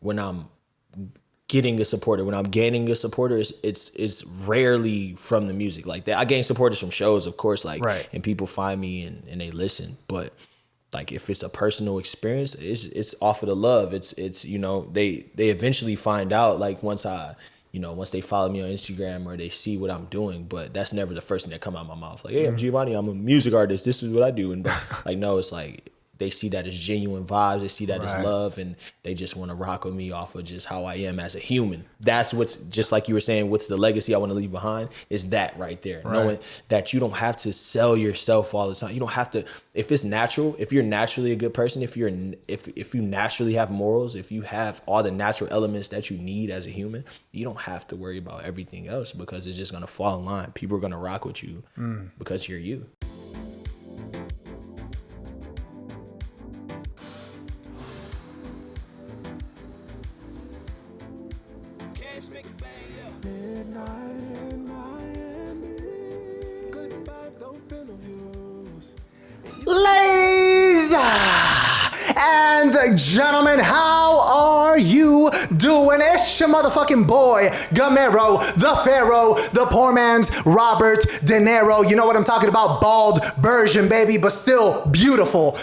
when I'm getting a supporter, when I'm gaining a supporter, it's rarely from the music like that. I gain supporters from shows, of course, like, and people find me and they listen. But like if it's a personal experience, it's off of the love. It's you know, they eventually find out, like once they follow me on Instagram or they see what I'm doing, but that's never the first thing that come out of my mouth. Like, hey, I'm Giovanni, I'm a music artist. This is what I do. And like, no, it's like they see that as genuine vibes. They see that as love, and they just want to rock with me off of just how I am as a human. That's what's, just like you were saying, what's the legacy I want to leave behind is that right there. Knowing that you don't have to sell yourself all the time. You don't have to, if it's natural, if you're naturally a good person, if you naturally have morals, if you have all the natural elements that you need as a human, you don't have to worry about everything else, because it's just going to fall in line. People are going to rock with you because you're you. Ladies and gentlemen, how are you doing? It's your motherfucking boy, Gamero, the Pharaoh, the poor man's Robert De Niro. You know what I'm talking about? Bald version, baby, but still beautiful.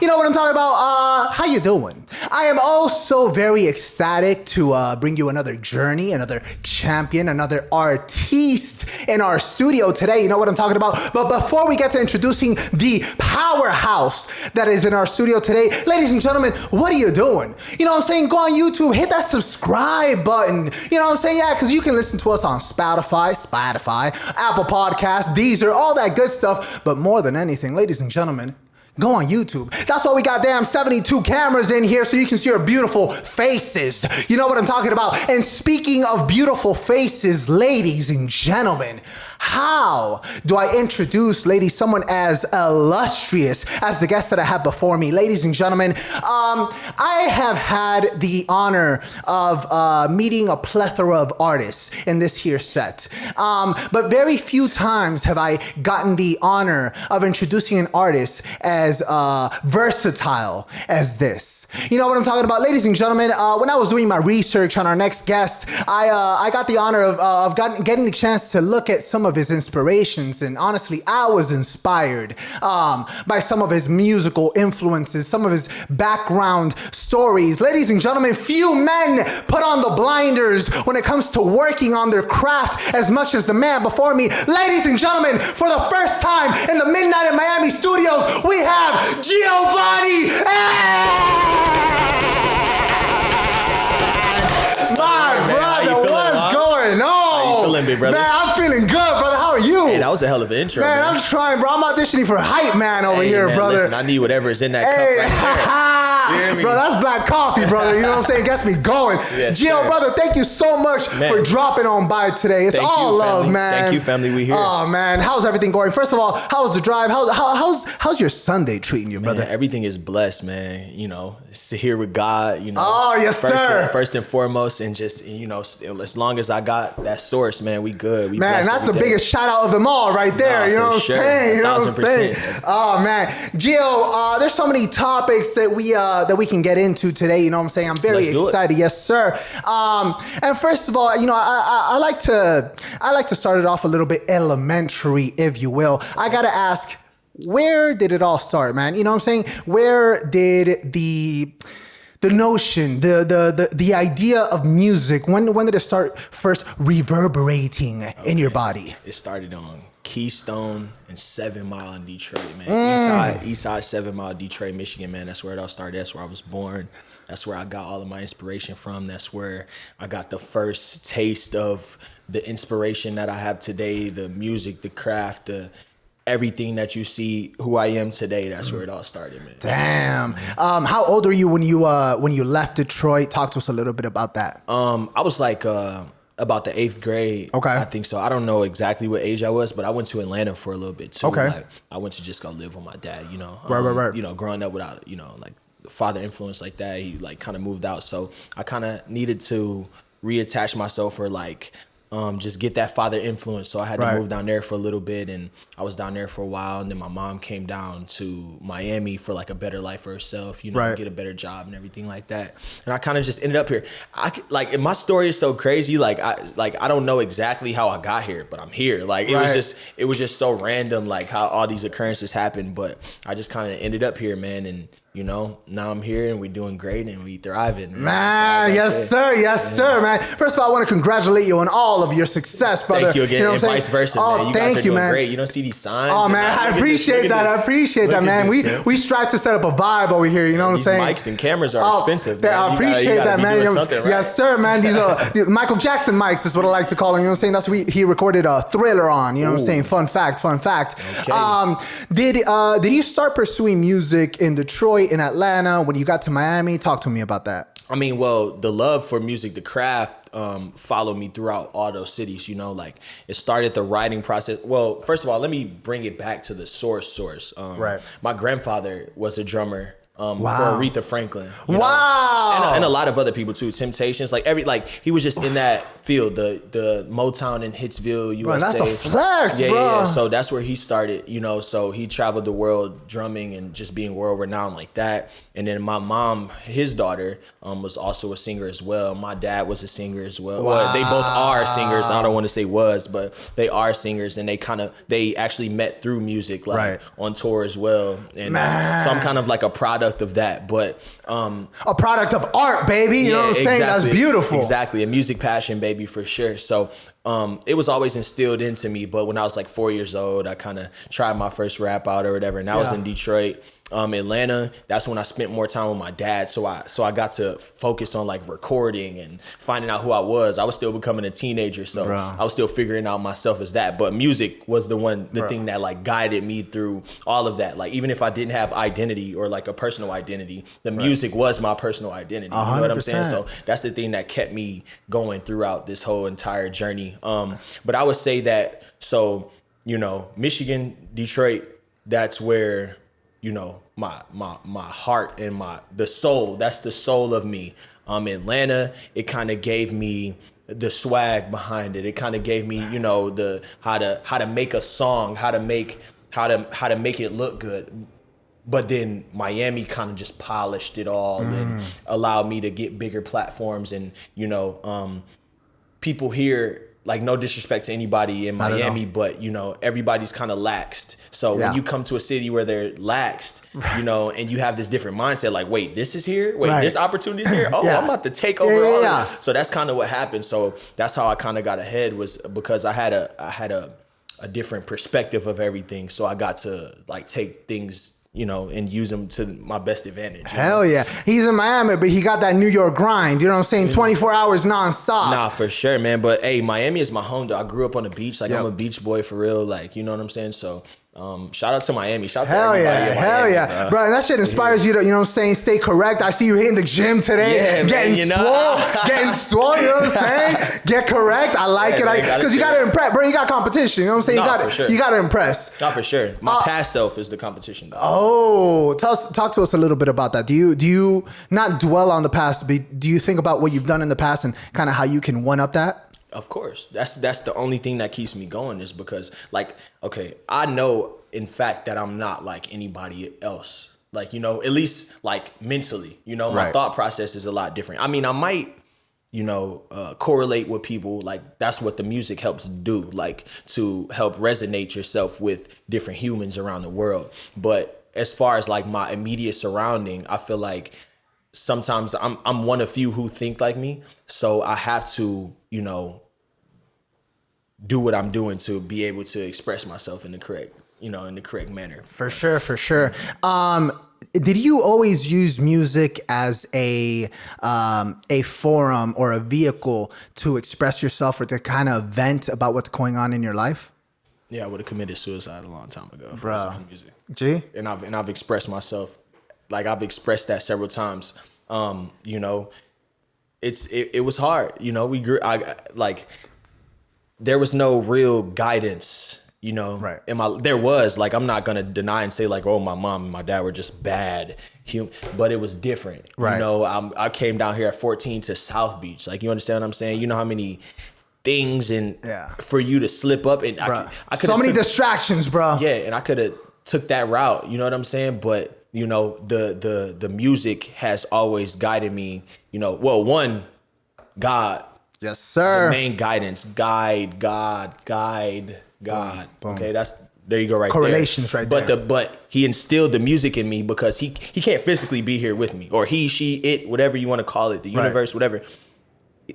You know what I'm talking about? How you doing? I am also very ecstatic to bring you another journey, another champion, another artiste in our studio today. You know what I'm talking about? But before we get to introducing the powerhouse that is in our studio today, ladies and gentlemen, what are you doing? You know what I'm saying? Go on YouTube, hit that subscribe button. You know what I'm saying? Yeah, because you can listen to us on Spotify, Apple Podcasts, Deezer, all that good stuff. But more than anything, ladies and gentlemen, go on YouTube. That's why we got damn 72 cameras in here, so you can see our beautiful faces. You know what I'm talking about? And speaking of beautiful faces, ladies and gentlemen, how do I introduce, ladies, someone as illustrious as the guest that I have before me? Ladies and gentlemen, I have had the honor of meeting a plethora of artists in this here set. But very few times have I gotten the honor of introducing an artist as versatile as this. You know what I'm talking about? Ladies and gentlemen, when I was doing my research on our next guest, I got the honor of getting the chance to look at some of his inspirations, and honestly, I was inspired by some of his musical influences, some of his background stories. Ladies and gentlemen, few men put on the blinders when it comes to working on their craft as much as the man before me. Ladies and gentlemen, for the first time in the Midnight in Miami studios, we have Giovanni. My brother, what's going on? How you feeling, big brother? Man, I'm feeling good, brother. How are you? Hey, that was a hell of an intro, man. I'm trying, bro. I'm auditioning for Hype Man over here, man, brother. Listen, I need whatever is in that cup right there. Bro, that's black coffee, brother. You know what I'm saying? It gets me going. Yes, Gio, sir. brother, thank you so much for dropping on by today. It's all love, family. man. Thank you, family. We here. Oh, man. How's everything going? First of all, how was the drive? How's your Sunday treating you, brother? Man, everything is blessed, man. You know, it's here with God, you know. Oh, yes, sir. First and foremost, and just, you know, as long as I got that source, man, we good. We man, that's the biggest shout out of them all right there. You know what I'm saying? You know what I'm saying? Oh, man. Gio, there's so many topics that we can get into today. You know what I'm saying? I'm very excited. Yes, sir. And first of all, you know, I like to start it off a little bit elementary, if you will. I gotta ask, where did it all start, man? You know what I'm saying? Where did the notion, the idea of music, when did it start first reverberating in your body? It started on Keystone and 7 Mile in Detroit, man. East side 7 Mile, Detroit, Michigan, man. That's where it all started. That's where I was born. That's where I got all of my inspiration from. That's where I got the first taste of the inspiration that I have today, the music, the craft, everything that you see who I am today. That's where it all started, man. Damn. How old were you when you left Detroit? Talk to us a little bit about that. I was like about the 8th grade. Okay. I think so. I don't know exactly what age I was, but I went to Atlanta for a little bit too. Okay. Like, I went to just go live with my dad, you know. Right. You know, growing up without, you know, like father influence like that, he like kind of moved out. So I kind of needed to reattach myself, or like just get that father influence. So I had to move down there for a little bit, and I was down there for a while. And then my mom came down to Miami for like a better life for herself, you know, get a better job and everything like that. And I kind of just ended up here. And my story is so crazy. I don't know exactly how I got here, but I'm here. Like it was just so random, like how all these occurrences happened. But I just kind of ended up here, man. And you know, now I'm here and we're doing great and we thriving. Man, yes, sir, man. First of all, I want to congratulate you on all of your success, brother. Thank you again, you know and vice versa, man. You guys are doing man. great. You don't see these signs. Oh, man, I appreciate that. I appreciate that, man. We strive to set up a vibe over here, you know what I'm saying? Mics and cameras are expensive, man. I appreciate that, man. Yes, sir, man. These are Michael Jackson mics is what I like to call them, you know what I'm saying? That's what he recorded a Thriller on, you know what I'm saying? Fun fact. Okay. Did you start pursuing music in Detroit, in Atlanta, when you got to Miami? Talk to me about that. I mean, well, the love for music, the craft, followed me throughout all those cities, you know, like it started the writing process. Well, first of all, let me bring it back to the source. My grandfather was a drummer. For ARETHA Franklin. Wow. And a lot of other people too. Temptations, he was just in that field, the Motown in Hitsville, USA. Bro, that's a flex, bro. Yeah. So that's where he started, you know. So he traveled the world drumming and just being world renowned like that. And then my mom, his daughter, was also a singer as well. My dad was a singer as well. Wow. Well, they both are singers. I don't want to say was, but they are singers, and they actually met through music, on tour as well. And so I'm kind of like a product of that, but a product of art, baby. You know what I'm saying? That's beautiful. Exactly, a music passion, baby, for sure. So it was always instilled into me. But when I was like 4 years old, I kind of tried my first rap out or whatever, and that was in Detroit. Atlanta, that's when I spent more time with my dad. So I got to focus on like recording and finding out who I was. I was still becoming a teenager, so I was still figuring out myself as that. But music was the thing that like guided me through all of that. Like even if I didn't have identity or like a personal identity, the music was my personal identity. 100%. You know what I'm saying? So that's the thing that kept me going throughout this whole entire journey. But I would say that, so, you know, Michigan, Detroit, that's where, you know, my heart and the soul, that's the soul of me. Atlanta, it kind of gave me the swag behind it. It kind of gave me, you know, the how to make a song, how to make it look good. But then Miami kind of just polished it all and allowed me to get bigger platforms. And, you know, people here, like no disrespect to anybody in Miami, but, you know, everybody's kind of laxed. So when you come to a city where they're laxed, you know, and you have this different mindset, like, wait, this is here? Wait, this opportunity is here? Oh, I'm about to take over all of it. So that's kind of what happened. So that's how I kind of got ahead, was because I had a different perspective of everything. So I got to like take things, you know, and use them to my best advantage. Hell yeah. He's in Miami, but he got that New York grind. You know what I'm saying? 24 hours nonstop. Nah, for sure, man. But hey, Miami is my home, though. I grew up on the beach. Like, I'm a beach boy for real. Like, you know what I'm saying? So shout out to Miami. Shout out to everybody in Miami. Hell yeah. Bro, and that shit inspires you to, you know what I'm saying, stay correct. I see you hitting the gym today. Getting swole, you know what I'm saying? Get correct. I like it. Because you got to impress. Bro, you got competition. You know what I'm saying? You got to impress. Not for sure. My past self is the competition, though. Oh, talk to us a little bit about that. Do you not dwell on the past, but do you think about what you've done in the past and kind of how you can one up that? Of course. That's the only thing that keeps me going, is because, like, okay, I know in fact that I'm not like anybody else. Like, you know, at least like mentally, you know, my thought process is a lot different. I mean, I might, you know, correlate with people. Like, that's what the music helps do, like to help resonate yourself with different humans around the world. But as far as like my immediate surrounding, I feel like sometimes I'm one of few who think like me. So I have to, you know, do what I'm doing to be able to express myself in the correct manner. For sure. Did you always use music as a forum or a vehicle to express yourself or to kind of vent about what's going on in your life? Yeah, I would have committed suicide a long time ago. Bro. Music. Gee. And I've expressed myself, like I've expressed that several times. You know, it was hard. You know, there was no real guidance, you know. Right. There was, like, I'm not gonna deny and say like, oh, my mom and my dad were just bad, but it was different. Right. You know, I came down here at 14 to South Beach. Like, you understand what I'm saying? You know how many things and for you to slip up and I could so many distractions, bro. Yeah, and I could have took that route, you know what I'm saying? But you know, the music has always guided me, you know, well, one, God. Yes, sir. The main guidance, God. Boom. Okay, there you go, right correlations there. right there. But he instilled the music in me because he can't physically be here with me, or he, she, it, whatever you want to call it, the universe, whatever.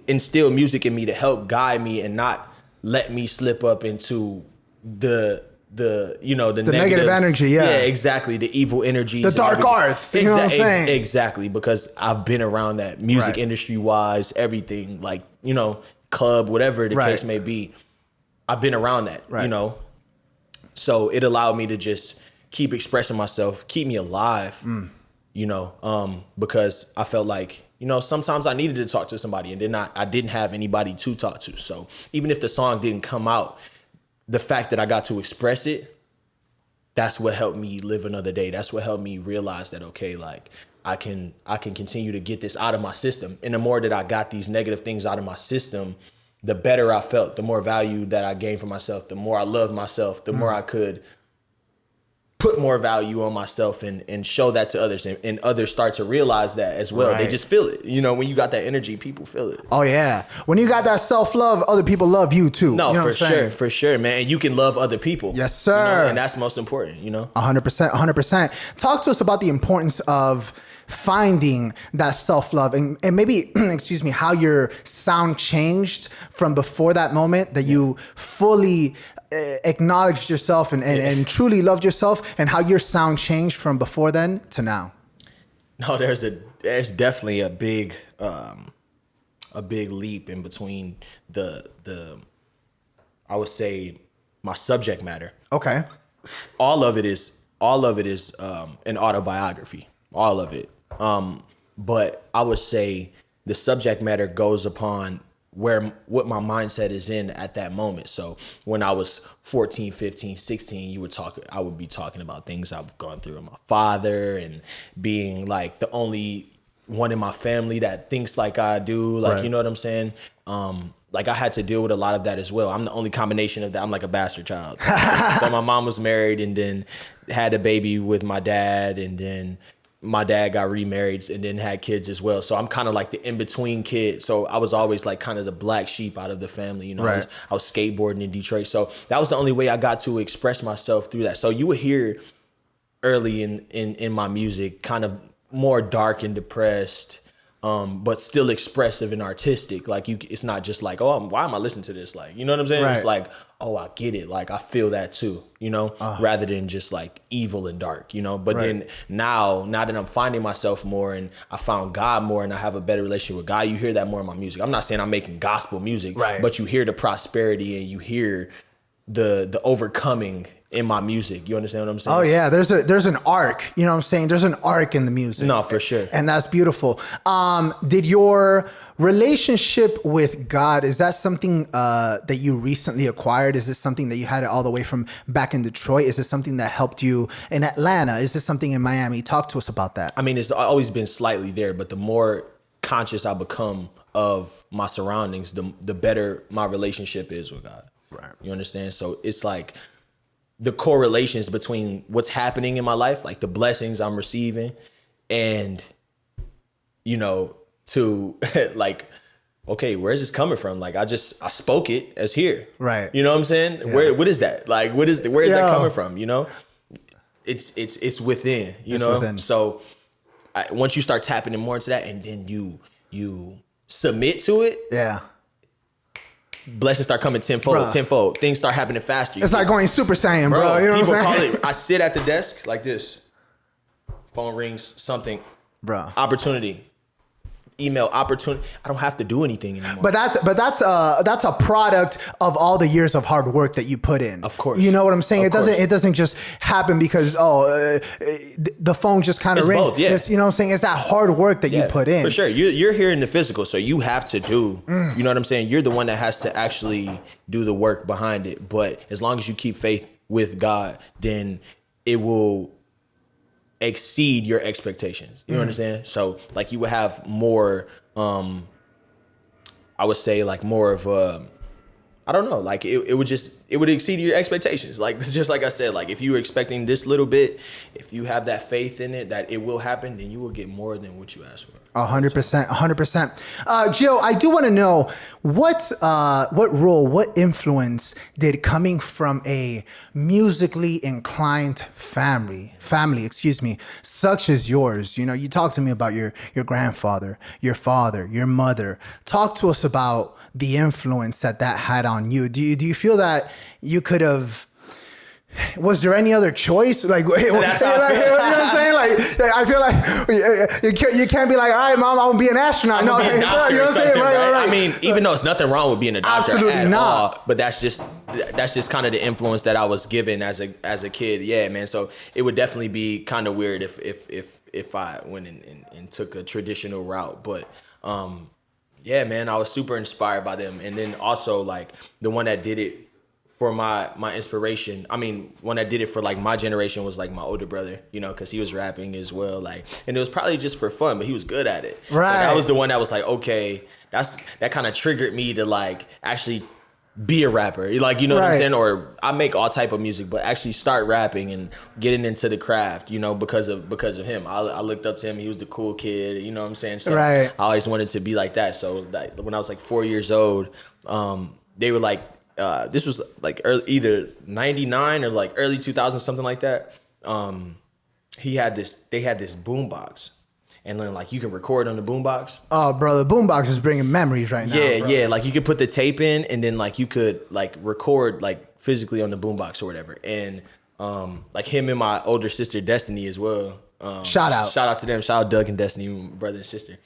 Instill music in me to help guide me and not let me slip up into the negative energy, yeah, exactly, the evil energies, the dark arts, you know what I'm saying? Exactly, because I've been around that music industry wise, everything, like, you know, club, whatever the case may be, I've been around that, you know, so it allowed me to just keep expressing myself, keep me alive, you know, because I felt like, you know, sometimes I needed to talk to somebody and then I didn't have anybody to talk to, so even if the song didn't come out, the fact that I got to express it, that's what helped me live another day. That's what helped me realize that, okay, like I can continue to get this out of my system. And the more that I got these negative things out of my system, the better I felt, the more value that I gained for myself, the more I loved myself, the more I could put more value on myself and show that to others, and others start to realize that as well. They just feel it. You know, when you got that energy, people feel it. Oh yeah. When you got that self-love, other people love you too. No, you know for sure, man. And you can love other people. Yes, sir. You know, and that's most important, you know? 100%. Talk to us about the importance of finding that self-love and maybe, excuse me, how your sound changed from before that moment that you fully acknowledged yourself and truly loved yourself, and how your sound changed from before then to now. No, there's definitely a big leap in between the I would say my subject matter. Okay. All of it is an autobiography. All of it. But I would say the subject matter goes upon what my mindset is in at that moment. So when I was 14, 15, 16, I would be talking about things I've gone through with my father and being like the only one in my family that thinks like I do. Like, you know what I'm saying? Like I had to deal with a lot of that as well. I'm the only combination of that. I'm like a bastard child. So my mom was married and then had a baby with my dad, and then my dad got remarried and then had kids as well. So I'm kind of like the in-between kid. So I was always like kind of the black sheep out of the family. You know, I was skateboarding in Detroit. So that was the only way I got to express myself through that. So you would hear early in my music kind of more dark and depressed, but still expressive and artistic. Like it's not just like, oh, why am I listening to this? Like, you know what I'm saying? It's like, oh, I get it. Like I feel that too, you know, rather than just like evil and dark, you know. But then now that I'm finding myself more and I found God more and I have a better relationship with God, you hear that more in my music. I'm not saying I'm making gospel music, but you hear the prosperity and you hear the overcoming in my music. You understand what I'm saying? Oh yeah, there's an arc, you know what I'm saying? There's an arc in the music. No, for sure. And that's beautiful. Did your relationship with God, is that something that you recently acquired? Is this something that you had it all the way from back in Detroit? Is this something that helped you in Atlanta? Is this something in Miami? Talk to us about that. I mean, it's always been slightly there, but the more conscious I become of my surroundings, the better my relationship is with God. Right. You understand? So it's like the correlations between what's happening in my life, like the blessings I'm receiving, and, you know, to like, okay, where's this coming from? Like, I spoke it as here. Right. You know what I'm saying? Yeah. What is that? Like, where is that coming from? You know, it's within, you know? Within. So once you start tapping in more into that and then you submit to it. Yeah. Blessings start coming tenfold. Things start happening faster. It's like going Super Saiyan, bro. You know what I'm saying? I sit at the desk like this. Phone rings, something. Bro. Opportunity. Email opportunity. I don't have to do anything anymore. But that's a product of all the years of hard work that you put in. Of course. You know what I'm saying? It doesn't just happen because the phone just kind of rings. Both, yeah. You know what I'm saying? It's that hard work that you put in. For sure. You're here in the physical, so you have to do. You know what I'm saying? You're the one that has to actually do the work behind it. But as long as you keep faith with God, then it will exceed your expectations. You understand? So like you would have more, I would say like more of I don't know. Like it would exceed your expectations. Like just like I said, like if you were expecting this little bit, if you have that faith in it that it will happen, then you will get more than what you asked for. 100%, 100%. Geo, I do want to know what role, what influence did coming from a musically inclined family, such as yours. You know, you talk to me about your grandfather, your father, your mother. Talk to us about the influence that had on you. Do you feel that you could have? Was there any other choice? Like, you know what I'm saying? Like, I feel like you can't be like, all right, mom, I'm gonna be an astronaut. No, you know what I'm saying? Right. I mean, but, even though it's nothing wrong with being a doctor, absolutely not. All, but that's just kind of the influence that I was given as a kid. Yeah, man. So it would definitely be kind of weird if I went and took a traditional route. But yeah, man, I was super inspired by them, and then also like the one that did it for my inspiration. I mean, one that did it for like my generation was like my older brother, you know, because he was rapping as well. Like, and it was probably just for fun, but he was good at it. Right. So that was the one that was like, okay, that kind of triggered me to like actually be a rapper. Like, you know what I'm saying? Or I make all type of music, but actually start rapping and getting into the craft, you know, because of him. I looked up to him. He was the cool kid, you know what I'm saying? So I always wanted to be like that. So like when I was like 4 years old, they were like, this was like either 99 or like early 2000s, something like that. They had this boom box, and then like you can record on the boom box. Oh, bro, the boom box is bringing memories right now. Yeah. Like you could put the tape in, and then like you could like record like physically on the boom box or whatever. And like him and my older sister Destiny as well. Shout out to them. Shout out Doug and Destiny, brother and sister.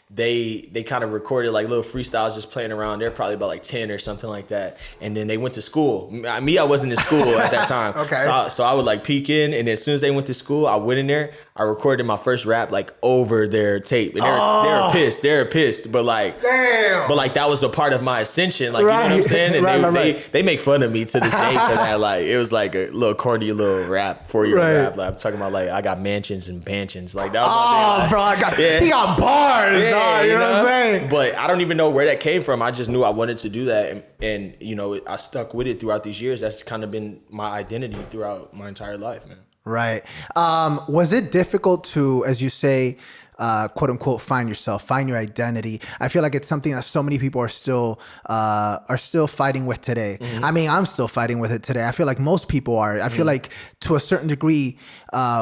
They kind of recorded like little freestyles just playing around. They're probably about like 10 or something like that. And then they went to school. I wasn't in school at that time. Okay. So I would like peek in, and as soon as they went to school, I went in there. I recorded my first rap like over their tape. And they were pissed. They were pissed. But like, damn. But like that was a part of my ascension. Like, you know what I'm saying? And they make fun of me to this day for that. Like it was like a little corny little rap, 4-year rap. Like I'm talking about like I got mansions and mansions. Like that was my thing. Like, bro, he got bars. Yeah, you know what I'm saying? But I don't even know where that came from. I just knew I wanted to do that, and you know, I stuck with it throughout these years. That's kind of been my identity throughout my entire life, man. Right. Was it difficult to, as you say, quote unquote, find yourself, find your identity? I feel like it's something that so many people are still fighting with today. Mm-hmm. I mean, I'm still fighting with it today. I feel like most people are. I feel like to a certain degree,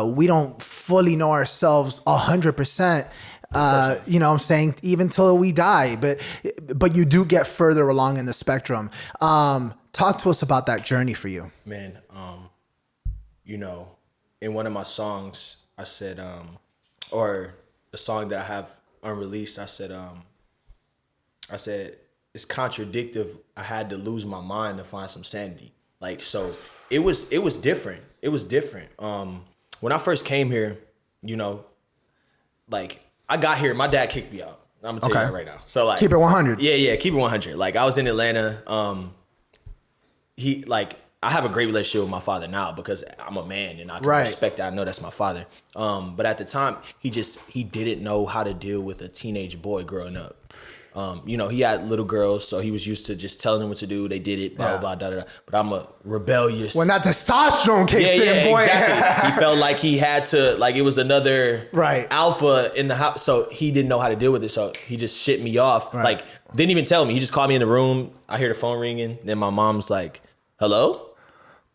we don't fully know ourselves 100%. You know what I'm saying? Even till we die, but you do get further along in the spectrum. Talk to us about that journey for you. Man, you know, in one of my songs, I said, or the song that I have unreleased, I said, it's contradictive. I had to lose my mind to find some sanity. Like, so it was different. It was different. When I first came here, you know, like, I got here, my dad kicked me out. I'm gonna tell you that right now. So like, keep it 100. Yeah, keep it 100. Like I was in Atlanta. I have a great relationship with my father now because I'm a man and I can respect that. I know that's my father. But at the time, he didn't know how to deal with a teenage boy growing up. You know, he had little girls, so he was used to just telling them what to do. They did it, blah, blah, blah, da, da. But I'm a rebellious. When that testosterone kicks in, boy. Exactly. He felt like he had to, like it was another alpha in the house. So he didn't know how to deal with it. So he just shit me off. Right. Like, didn't even tell me. He just called me in the room. I hear the phone ringing. Then my mom's like, hello?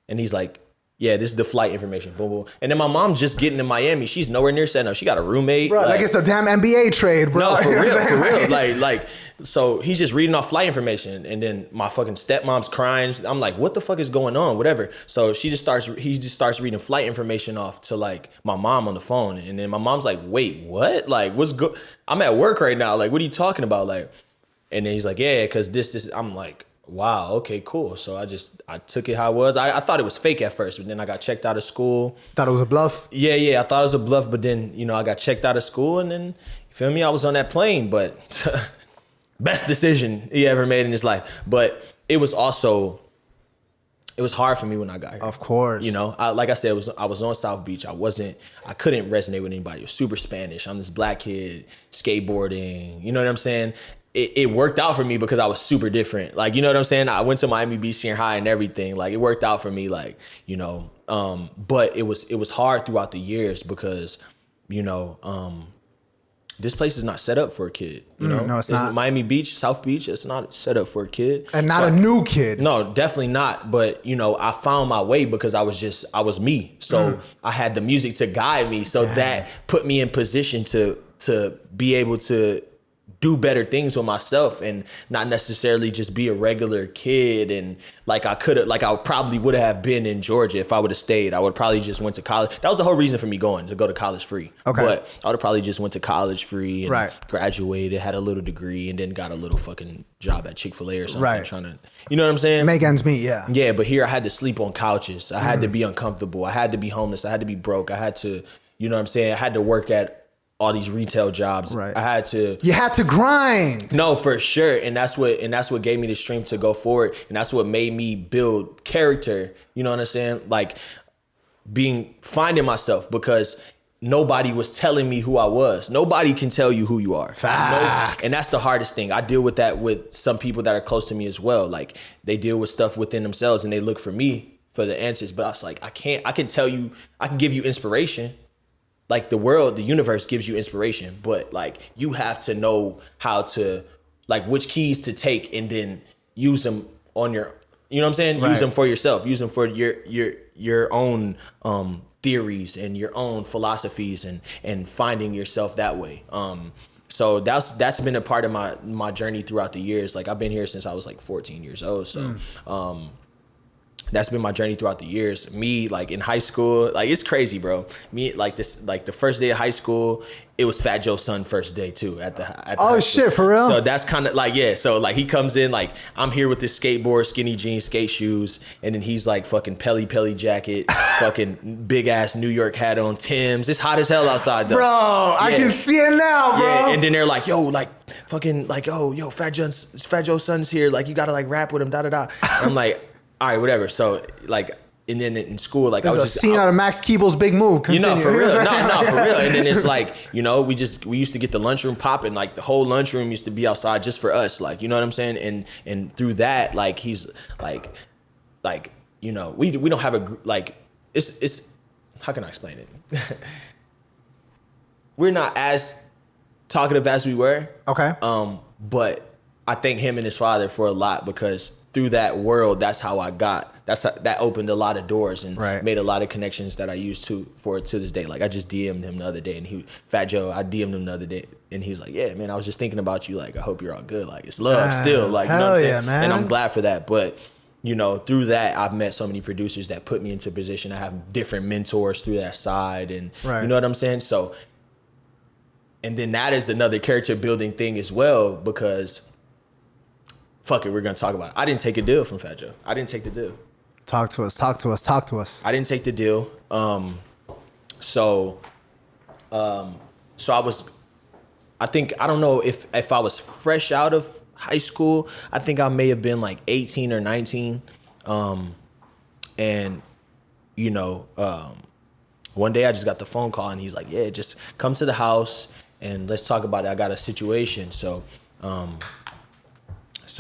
And he's like, yeah, this is the flight information. Boom, boom. And then my mom's just getting to Miami. She's nowhere near setting up. She got a roommate. Bro, like it's a damn NBA trade, bro. No, for real. Like, so he's just reading off flight information. And then my fucking stepmom's crying. I'm like, what the fuck is going on? Whatever. So he just starts reading flight information off to like my mom on the phone. And then my mom's like, wait, what? Like, I'm at work right now. Like, what are you talking about? Like, and then he's like, yeah, because this, I'm like, wow, okay, cool. So I took it how it was. I thought it was fake at first, but then I got checked out of school. Thought it was a bluff? Yeah, I thought it was a bluff, but then, you know, I got checked out of school and then, you feel me, I was on that plane, but best decision he ever made in his life. But it was hard for me when I got here. Of course. You know, like I said, I was on South Beach. I couldn't resonate with anybody. It was super Spanish. I'm this black kid skateboarding, you know what I'm saying? it worked out for me because I was super different. Like, you know what I'm saying? I went to Miami Beach senior high and everything. Like, it worked out for me, like, you know, but it was hard throughout the years because, you know, this place is not set up for a kid. You know, no, it's not. Miami Beach, South Beach, it's not set up for a kid. And not a new kid. No, definitely not. But, you know, I found my way because I was me. So I had the music to guide me. So that put me in position to be able to do better things with myself and not necessarily just be a regular kid. And like I probably would have been in Georgia if I would have stayed. I would probably just went to college. That was the whole reason for me to go to college free. Okay. But I would have probably just went to college free and Right. graduated, had a little degree, and then got a little fucking job at Chick-fil-A or something. Right. Trying to, you know what I'm saying? Make ends meet, yeah. Yeah, but here I had to sleep on couches. I had to be uncomfortable. I had to be homeless. I had to be broke. I had to, you know what I'm saying? I had to work at all these retail jobs. Right. You had to grind. No, for sure. And that's what gave me the strength to go forward. And that's what made me build character. You know what I'm saying? Like finding myself, because nobody was telling me who I was. Nobody can tell you who you are. Facts. And that's the hardest thing. I deal with that with some people that are close to me as well. Like, they deal with stuff within themselves and they look for me for the answers. But I was like, I can give you inspiration. Like, the universe gives you inspiration, but like, you have to know how to, like, which keys to take and then use them on your, you know what I'm saying? Right. Use them for yourself, use them for your own theories and your own philosophies and finding yourself that way. So that's been a part of my journey throughout the years. Like, I've been here since I was like 14 years old. So, that's been my journey throughout the years. Me, like, in high school, like, it's crazy, bro. Me, like, the first day of high school, it was Fat Joe's son first day too at the Oh shit, for real? So that's kind of like, yeah. So like, he comes in, like, I'm here with this skateboard, skinny jeans, skate shoes, and then he's like fucking Pelly jacket, fucking big ass New York hat on, Tim's. It's hot as hell outside though. Bro, yeah. I can see it now, bro. Yeah, and then they're like, yo, like, fucking, like, oh, yo, Fat Joe's son's here. Like, you gotta like rap with him, da da da. I'm like, all right, whatever. So like, and then in school, like, There's I was a scene out of Max Keeble's Big Move. Continue. You know, for real. No, for real. And then it's like, you know, we used to get the lunchroom popping. Like, the whole lunchroom used to be outside just for us. Like, you know what I'm saying? And through that, like, he's like, you know, we don't have it's how can I explain it? We're not as talkative as we were. Okay. But I thank him and his father for a lot, because through that world, that's how I got. That opened a lot of doors and made a lot of connections that I use to this day. Like, I just DM'd him the other day, and Fat Joe, I DM'd him the other day, and he's like, yeah, man, I was just thinking about you. Like, I hope you're all good. Like, it's love still. Like, you know what I'm saying? Man. And I'm glad for that. But, you know, through that, I've met so many producers that put me into position. I have different mentors through that side, and you know what I'm saying? So, and then that is another character building thing as well, because fuck it, we're going to talk about it. I didn't take a deal from Fat Joe. I didn't take the deal. Talk to us. I didn't take the deal. So I don't know if I was fresh out of high school. I think I may have been like 18 or 19. And, you know, one day I just got the phone call, and he's like, yeah, just come to the house and let's talk about it. I got a situation. So I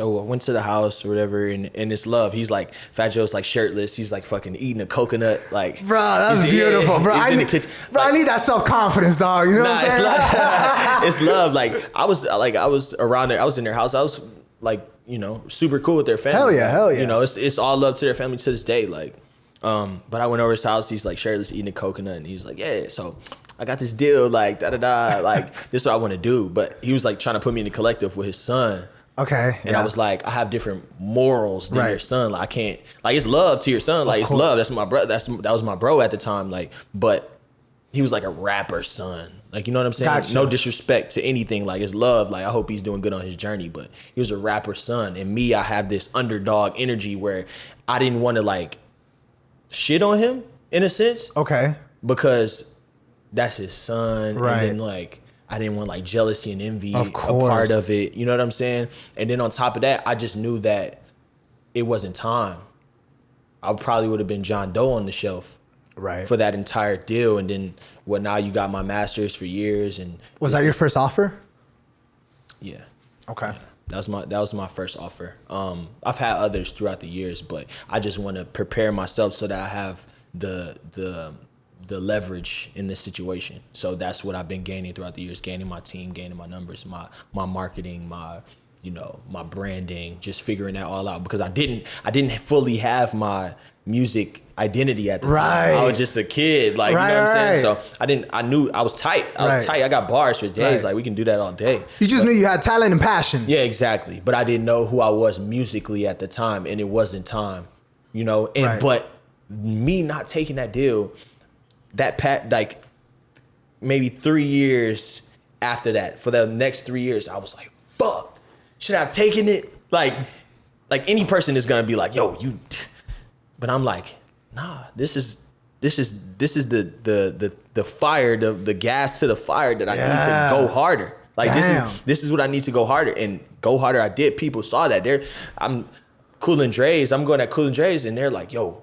went to the house or whatever, and it's love. He's like, Fat Joe's like shirtless. He's like fucking eating a coconut. Like, bro, that's beautiful, yeah, bro. I need that self-confidence, dog. You know what I'm saying? It's love. Like, I was around there. I was in their house. I was like, you know, super cool with their family. Hell yeah. You know, it's all love to their family to this day. Like, but I went over his house. He's like shirtless, eating a coconut, and he's like, yeah, so I got this deal, like, da da da, like, this is what I want to do. But he was like trying to put me in the collective with his son. Okay. And I was like, I have different morals than your son. Like, I can't, like, it's love to your son. Like, it's love. That's my bro. That was my bro at the time. Like, but he was like a rapper son. Like, you know what I'm saying? Gotcha. No disrespect to anything. Like, it's love. Like, I hope he's doing good on his journey. But he was a rapper son. And me, I have this underdog energy where I didn't want to like shit on him in a sense. Okay. Because that's his son. Right. And then like, I didn't want like jealousy and envy a course. part of it. You know what I'm saying? And then on top of that, I just knew that it wasn't time. I probably would have been John Doe on the shelf for that entire deal. And then, well, now you got my master's for years. And was that your first offer? Yeah. Okay. That was my first offer. I've had others throughout the years, but I just want to prepare myself so that I have the leverage in this situation. So that's what I've been gaining throughout the years, gaining my team, gaining my numbers, my marketing, my branding, just figuring that all out, because I didn't fully have my music identity at the time. I was just a kid, like, you know what I'm saying? So I knew I was tight. I got bars for days. Like, we can do that all day. You just knew you had talent and passion. Yeah, exactly. But I didn't know who I was musically at the time, and it wasn't time, but me not taking that deal, like maybe 3 years after that, for the next 3 years, I was like, fuck, should I have taken it? Like any person is gonna be like, yo, you, but I'm like, nah, this is the fire, the gas to the fire that I need to go harder. Like, this is what I need to go harder, and go harder. I did. People saw that. I'm Cool and Dre's. I'm going at Cool and Dre's, and they're like, yo,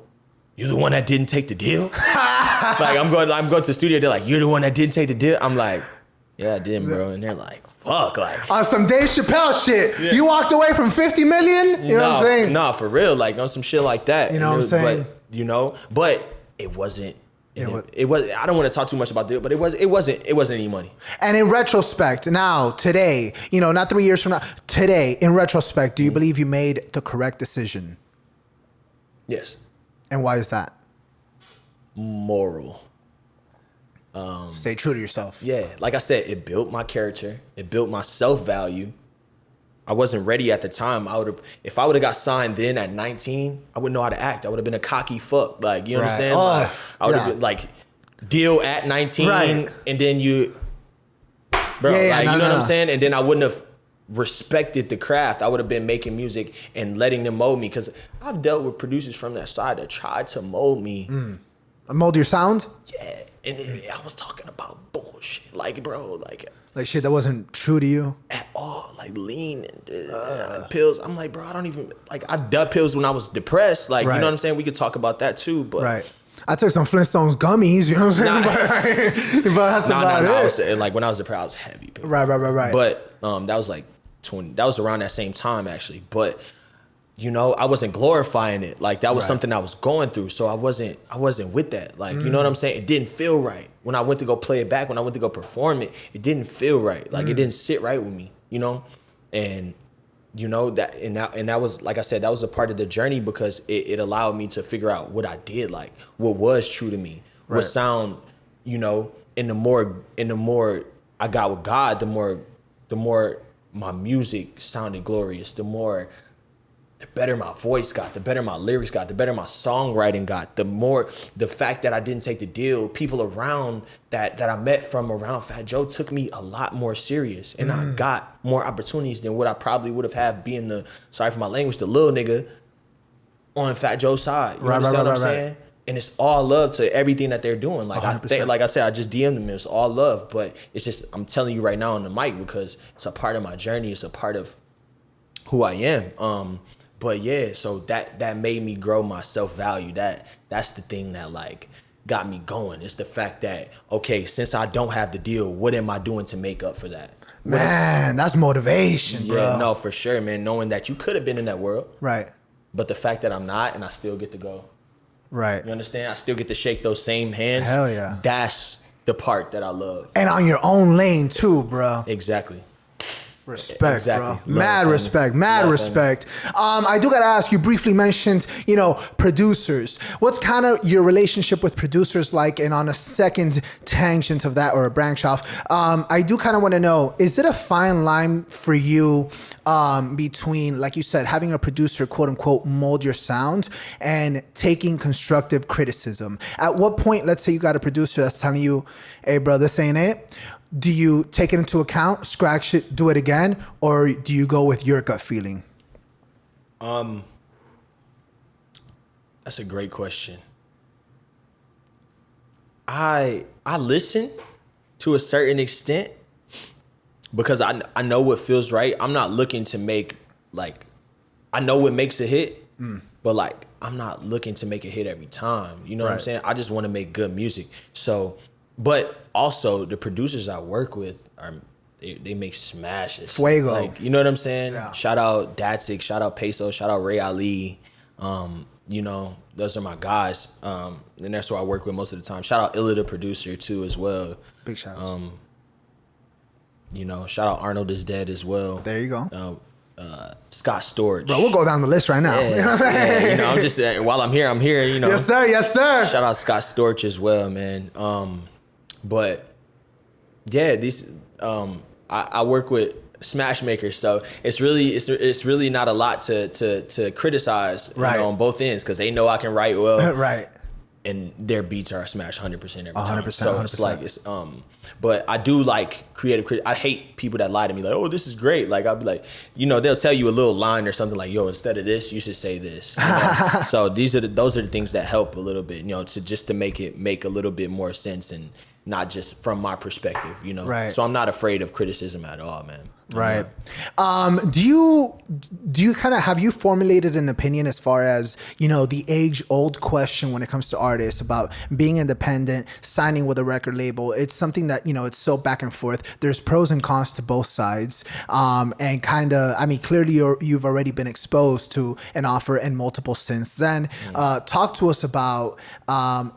you're the one that didn't take the deal? Like, I'm going to the studio. They're like, you're the one that didn't take the deal? I'm like, yeah, I didn't, bro. And they're like, fuck, like. On some Dave Chappelle shit. Yeah. You walked away from 50 million? You know what I'm saying? No, for real. Like, on some shit like that. You know what I'm saying? But it wasn't. It was. I don't want to talk too much about it, but it wasn't any money. And in retrospect, now, today, not 3 years from now, today, in retrospect, do you believe you made the correct decision? Yes. And why is that? Moral. Stay true to yourself. Yeah, like I said, it built my character. It built my self-value. I wasn't ready at the time. If I would have got signed then at 19, I wouldn't know how to act. I would have been a cocky fuck. Like, you understand? Like, I would have been like, deal at 19, and then you know what I'm saying? And then I wouldn't have respected the craft. I would have been making music and letting them mold me, because I've dealt with producers from that side that tried to mold me. Mold your sound? Yeah. And I was talking about bullshit, like, bro, like shit that wasn't true to you at all, like lean and pills. I'm like, bro, I don't even, like, I did pills when I was depressed, like, you know what I'm saying? We could talk about that too, but I took some Flintstones gummies, you know what I'm saying? But that's about it. Like, when I was depressed, I was heavy. Right. But that was like 20. That was around that same time, actually. But I wasn't glorifying it. Like, that was something I was going through. So I wasn't with that. Like, you know what I'm saying? It didn't feel right. When I went to go play it back, when I went to go perform it, it didn't feel right. Like, it didn't sit right with me, And, that was, like I said, that was a part of the journey, because it allowed me to figure out what I did, like, what was true to me, what sound, and the more I got with God, the more my music sounded glorious, the better my voice got, the better my lyrics got, the better my songwriting got, the fact that I didn't take the deal, people around that I met from around Fat Joe took me a lot more serious, and I got more opportunities than what I probably would have had being sorry for my language, the little nigga on Fat Joe's side. You understand what I'm saying? And it's all love to everything that they're doing. Like, like I said, I just DM'd them. It's all love, but it's just, I'm telling you right now on the mic, because it's a part of my journey. It's a part of who I am. But yeah, so that made me grow my self-value. That's the thing that, like, got me going. It's the fact that, okay, since I don't have the deal, what am I doing to make up for that? Man, that's motivation, bro. Yeah, no, for sure, man. Knowing that you could have been in that world. Right. But the fact that I'm not, and I still get to go. Right. You understand? I still get to shake those same hands. Hell yeah. That's the part that I love. And on your own lane too, bro. Exactly. Respect, bro. Mad respect. I do gotta ask, you briefly mentioned, producers. What's kind of your relationship with producers like? And on a second tangent of that, or a branch off, I do kind of want to know, is it a fine line for you between, like you said, having a producer, quote unquote, mold your sound, and taking constructive criticism? At what point, let's say you got a producer that's telling you, hey, bro, this ain't it. Do you take it into account, scratch it, do it again, or do you go with your gut feeling? That's a great question. I listen to a certain extent, because I know what feels right. I'm not looking to make, like, I know what makes a hit, but, like, I'm not looking to make a hit every time. You know what I'm saying? I just want to make good music. So, but also the producers I work with they make smashes. Fuego. Like, you know what I'm saying? Yeah. Shout out Datsik, shout out Peso, shout out Ray Ali. You know, those are my guys. And that's who I work with most of the time. Shout out Illa the producer too as well. Big shout. You know, shout out Arnold is Dead as well. There you go. Scott Storch. Bro, we'll go down the list right now. Yeah, you know, I'm just while I'm here, you know. Yes, sir. Yes, sir. Shout out Scott Storch as well, man. But yeah, these I work with smashmakers, so it's really not a lot to criticize, you know, on both ends, because they know I can write well, Right. and their beats are a smash 100% every time. 100%, So it's like but I do like creative. I hate people that lie to me like, oh, this is great. Like, I'll be like, you know, they'll tell you a little line or something like, yo, instead of this, you should say this. You know? So those are the things that help a little bit, you know, to make it make a little bit more sense and not just from my perspective, you know. Right. So I'm not afraid of criticism at all, man. Right. Do you kind of, have you formulated an opinion as far as, you know, the age old question when it comes to artists about being independent, signing with a record label? It's something that, you know, it's so back and forth. There's pros and cons to both sides. And kind of, I mean, clearly you've already been exposed to an offer and multiple since then. Talk to us about,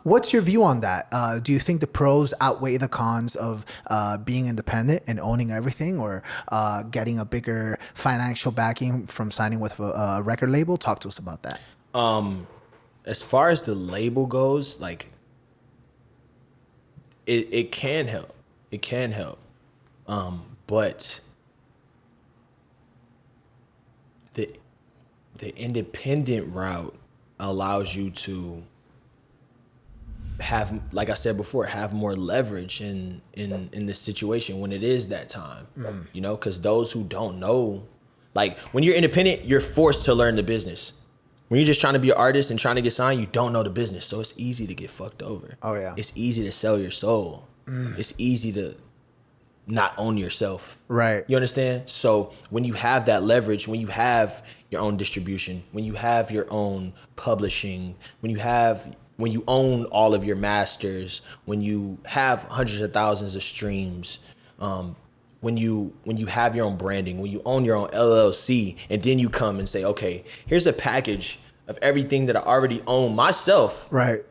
what's your view on that? Do you think the pros outweigh the cons of being independent and owning everything, or getting a bigger financial backing from signing with a record label? Talk to us about that. As far as the label goes, like, it can help. It can help. But the independent route allows you to have, like I said before, have more leverage in this situation when it is that time, you know, because those who don't know, like, when you're independent, you're forced to learn the business. When you're just trying to be an artist and trying to get signed, you don't know the business, so it's easy to get fucked over. Oh yeah, it's easy to sell your soul. It's easy to not own yourself. Right. You understand? So when you have that leverage, when you have your own distribution, when you have your own publishing, when you own all of your masters, when you have hundreds of thousands of streams, when you have your own branding, when you own your own LLC, and then you come and say, okay, here's a package of everything that I already own myself. Right.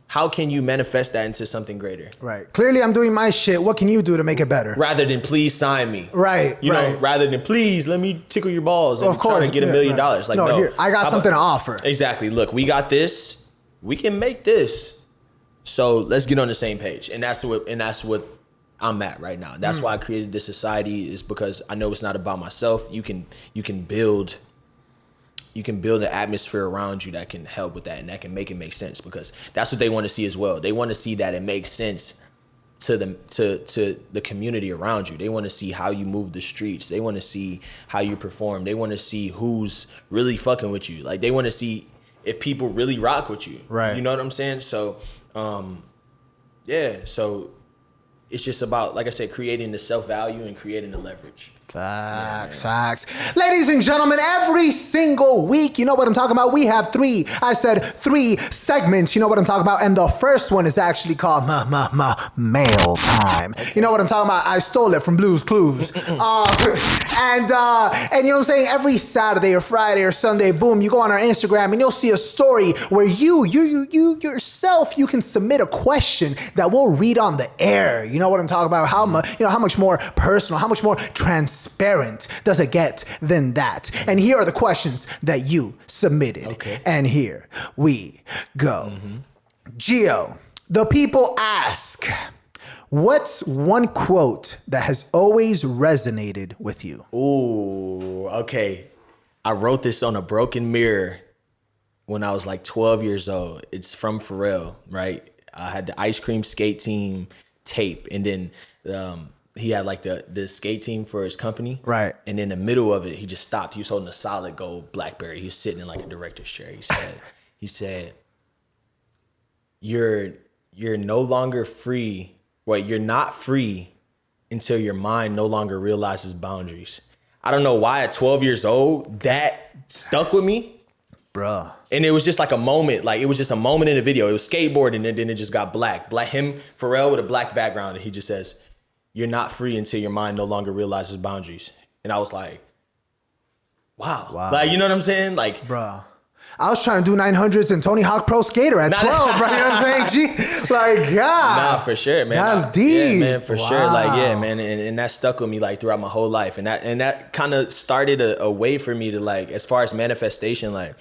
How can you manifest that into something greater? Right. Clearly I'm doing my shit. What can you do to make it better? Rather than please sign me. Right. You know, rather than please let me tickle your balls and try to get $1 million. Like, no, here, I got something to offer. Exactly. Look, we got this. We can make this. So let's get on the same page. And that's what I'm at right now. That's why I created this society, is because I know it's not about myself. You can build an atmosphere around you that can help with that, and that can make it make sense, because that's what they want to see as well. They want to see that it makes sense to the community around you. They want to see how you move the streets. They want to see how you perform. They want to see who's really fucking with you. Like, they want to see if people really rock with you. Right. You know what I'm saying? So, yeah. So it's just about, like I said, creating the self-value and creating the leverage. Facts. Ladies and gentlemen, every single week, you know what I'm talking about? We have three segments, you know what I'm talking about? And the first one is actually called Mail Time. You know what I'm talking about? I stole it from Blue's Clues. And you know what I'm saying? Every Saturday or Friday or Sunday, boom, you go on our Instagram and you'll see a story where you yourself, you can submit a question that we'll read on the air. You know what I'm talking about? How much more personal, how much more transparent does it get than that? And here are the questions that you submitted. Okay. And here we go. Geo, the people ask, what's one quote that has always resonated with you? Ooh, okay. I wrote this on a broken mirror when I was like 12 years old. It's from Pharrell, right? I had the ice cream skate team tape, and then he had like the skate team for his company. Right. And in the middle of it, he just stopped. He was holding a solid gold BlackBerry. He was sitting in like a director's chair. He said, you're no longer free. Well, you're not free until your mind no longer realizes boundaries. I don't know why at 12 years old, that stuck with me. Bruh. And it was just like a moment. Like, it was just a moment in the video. It was skateboarding, and then it just got black. Him, Pharrell, with a black background. And he just says, you're not free until your mind no longer realizes boundaries. And I was like, wow. Like, you know what I'm saying? Like, bro, I was trying to do 900s and Tony Hawk Pro Skater at 12, bro. You know what I'm saying? Like, God. Nah, for sure, man. That's deep. Yeah, man, for sure. Like, yeah, man. And that stuck with me like throughout my whole life. And that kind of started a way for me to like, as far as manifestation, like,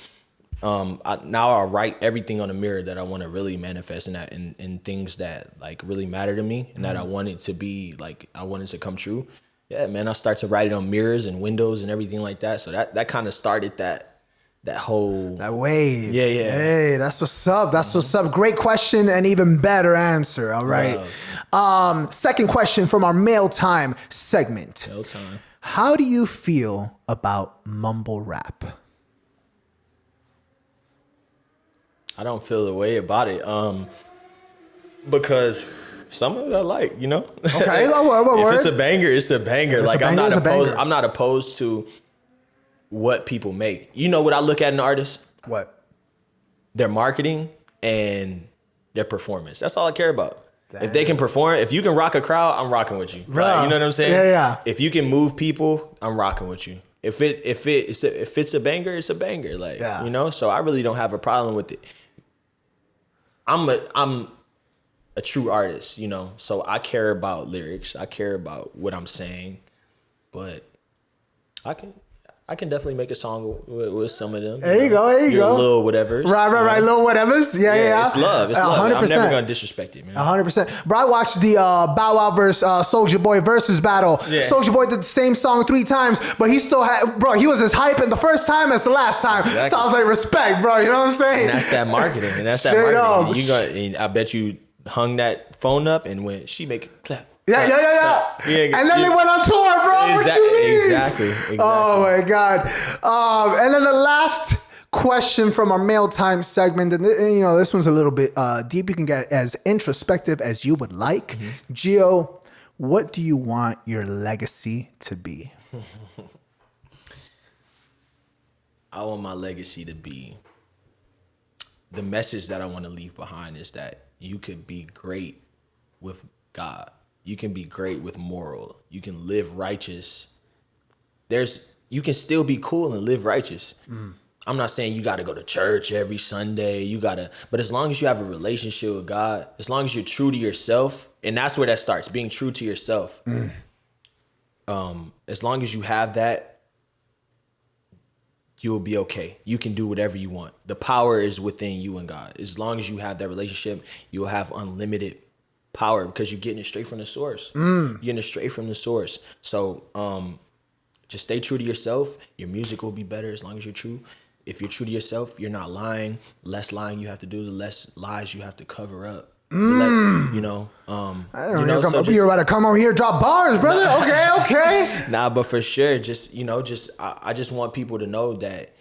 now I write everything on the mirror that I want to really manifest in things that like really matter to me and that I want it to be like, I want it to come true. Yeah, man, I start to write it on mirrors and windows and everything like that. So that kind of started that whole... That wave. Yeah, yeah. Hey, that's what's up. That's what's up. Great question and even better answer. All right. Second question from our Mail Time segment. Mail Time. How do you feel about mumble rap? I don't feel the way about it. Because some of it I like, you know? Okay. If it's a banger, it's a banger. Like, I'm not opposed to what people make. You know what I look at in an artist? What? Their marketing and their performance. That's all I care about. Damn. If they can perform, if you can rock a crowd, I'm rocking with you. Right. You know what I'm saying? Yeah. If you can move people, I'm rocking with you. If it's a banger, it's a banger. Like, you know? So I really don't have a problem with it. I'm a true artist, you know? So I care about lyrics. I care about what I'm saying. But I can definitely make a song with some of them. There you go. Little whatevers. Right. Little whatevers. Yeah. It's love. It's love. 100%. I'm never going to disrespect it, man. 100%. Bro, I watched the Bow Wow versus Soulja Boy versus battle. Yeah. Soulja Boy did the same song 3 times, but he still had, bro, he was as hyping the first time as the last time. Exactly. So I was like, respect, bro. You know what I'm saying? And that's that marketing. And I bet you hung that phone up and went, she make it clap. Yeah. And then they went on tour, bro. What you mean? Exactly. Oh my God. And then the last question from our Mail Time segment, and you know, this one's a little bit deep. You can get as introspective as you would like. Geo, what do you want your legacy to be? I want my legacy to be, the message that I want to leave behind is that you could be great with God. You can be great with moral. You can live righteous. You can still be cool and live righteous. I'm not saying you got to go to church every Sunday. But as long as you have a relationship with God, as long as you're true to yourself, and that's where that starts, being true to yourself. As long as you have that, you'll be okay. You can do whatever you want. The power is within you and God. As long as you have that relationship, you'll have unlimited power because you're getting it straight from the source. You're getting it straight from the source. So just stay true to yourself. Your music will be better as long as you're true. If you're true to yourself, you're not lying. Less lying you have to do, the less lies you have to cover up. I don't know. You're about to come over here, drop bars, brother. Okay. Nah, but for sure, I just want people to know that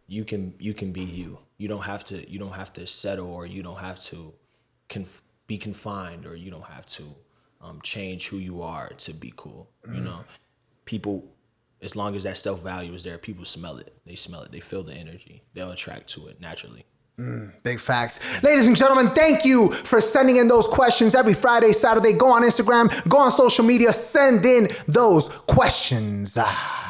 you can be you. You don't have to settle, or you don't have to be confined, or you don't have to change who you are to be cool. You know, people, as long as that self-value is there, people smell it. They smell it. They feel the energy. They'll attract to it naturally. Big facts. Ladies and gentlemen, thank you for sending in those questions every Friday, Saturday. Go on Instagram, go on social media, send in those questions.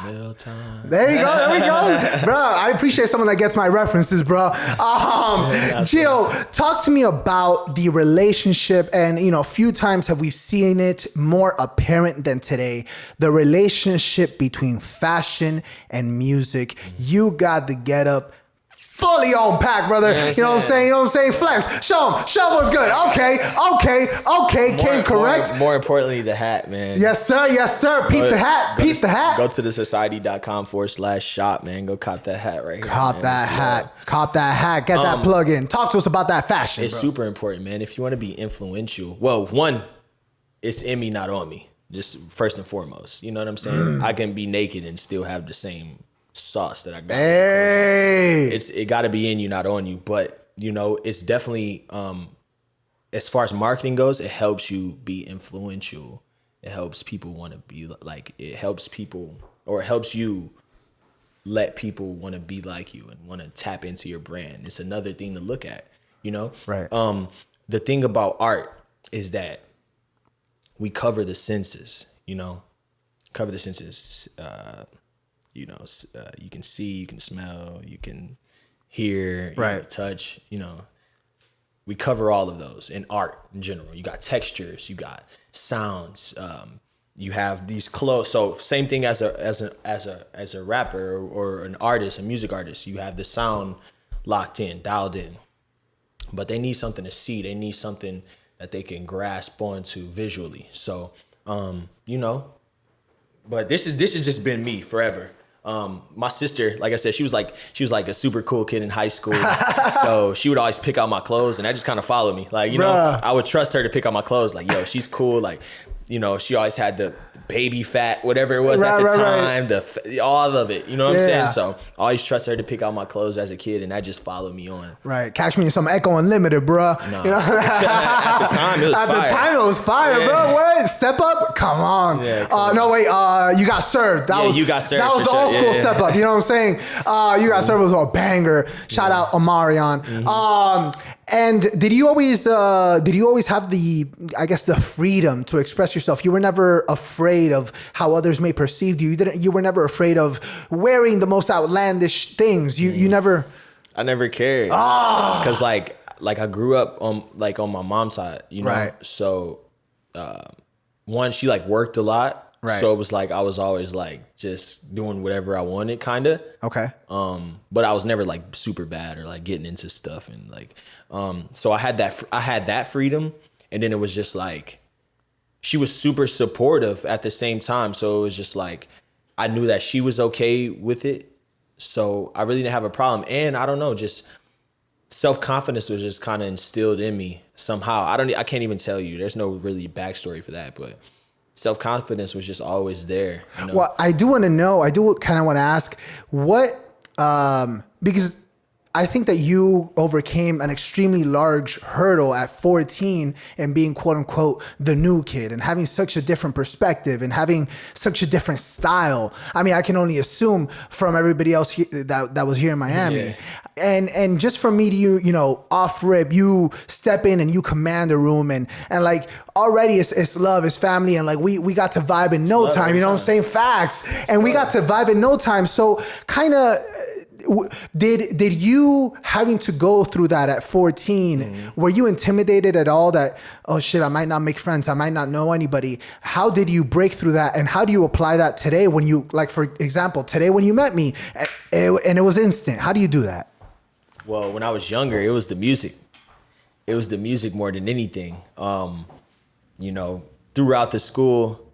Mail time. There you go. Bro, I appreciate someone that gets my references, bro. Gio, talk to me about the relationship, and a few times have we seen it more apparent than today, the relationship between fashion and music. You got the get up fully on pack, brother. You know what I'm saying? Flex. Show him what's good. Okay. Came correct. More importantly, the hat, man. Yes, sir. Peep the hat. Go to thesociety.com/shop, man. Go cop that hat right here. Cop that hat. Get that plug in. Talk to us about that fashion, It's super important, man. If you want to be influential, well, one, it's in me, not on me. Just first and foremost. You know what I'm saying? I can be naked and still have the same sauce that I got. Hey, it got to be in you, not on you. But it's definitely as far as marketing goes, it helps you be influential. It helps people want to be like. It helps you let people want to be like you and want to tap into your brand. It's another thing to look at. Right. The thing about art is that we cover the senses, cover the senses. You can see, you can smell, you can hear, touch, we cover all of those in art in general. You got textures, you got sounds, you have these clothes. So same thing as a rapper or an artist, a music artist, you have the sound locked in, dialed in, but they need something to see. They need something that they can grasp onto visually. So, but this has just been me forever. My sister, like I said, she was like a super cool kid in high school. So she would always pick out my clothes and that just kind of followed me. Like, I would trust her to pick out my clothes. Like, yo, she's cool. Like, she always had the baby fat, whatever it was at the time, all of it. You know what I'm saying? So I always trust her to pick out my clothes as a kid, and that just followed me on. Right. Catch me in some Echo Unlimited, bro. No. At the time, it was fire. Bro. What? Step Up? Come on. Yeah, no, wait. You Got Served. You Got Served. That was the old school Step Up. You know what I'm saying? You Got Served was a banger. Shout out Omarion. And did you always have the freedom to express yourself? You were never afraid of how others may perceive you. You were never afraid of wearing the most outlandish things. You never. I never cared. Because like I grew up on my mom's side, Right. So one, she worked a lot. Right. So it was I was always just doing whatever I wanted, kind of. Okay. But I was never super bad or getting into stuff and so I had that freedom, and then it was just she was super supportive at the same time. So it was just I knew that she was okay with it. So I really didn't have a problem. And I don't know, just self-confidence was just kind of instilled in me somehow. I can't even tell you. There's no really backstory for that, but self-confidence was just always there. Well, I do want to know, I do kind of want to ask what, because I think that you overcame an extremely large hurdle at 14 and being quote unquote the new kid and having such a different perspective and having such a different style. I mean, I can only assume from everybody else that was here in Miami. Yeah. And just from me to you, off rip, you step in and you command the room and already it's love, it's family. And we got to vibe in no time, you know what I'm saying? Facts. And we got to vibe in no time. So kind of, did you having to go through that at 14, were you intimidated at all that, oh shit, I might not make friends, I might not know anybody? How did you break through that, and how do you apply that today when you, for example, today when you met me and it was instant? How do you do that? Well, when I was younger, it was the music. It was the music more than anything. Throughout the school,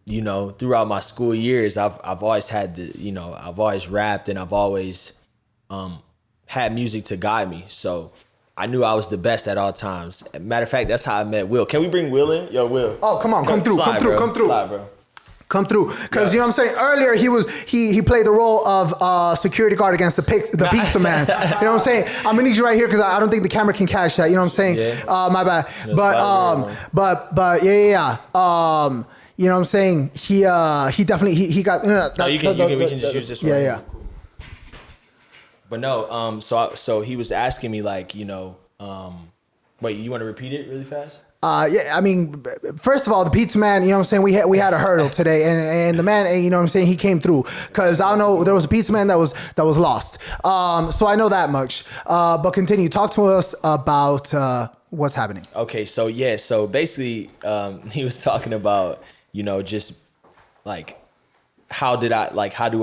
throughout my school years, I've always had I've always rapped, and I've always had music to guide me. So I knew I was the best at all times. Matter of fact, that's how I met Will. Can we bring Will in? Yo, Will. Oh, come on, come through. Slide, bro. Come through, because you know what I'm saying. Earlier he played the role of security guard against the pizza man. You know what I'm saying. I'm gonna need you right here because I don't think the camera can catch that. You know what I'm saying. Yeah. My bad. No, but yeah. You know what I'm saying. He definitely he got. We can just use this one. Yeah. But no. So he was asking me wait, you want to repeat it really fast? Yeah, I mean, first of all, the pizza man, you know what I'm saying, we had a hurdle today, and the man, you know what I'm saying, he came through, because I know there was a pizza man that was lost. So I know that much. But continue, talk to us about what's happening. Okay, so basically, he was talking about, just how do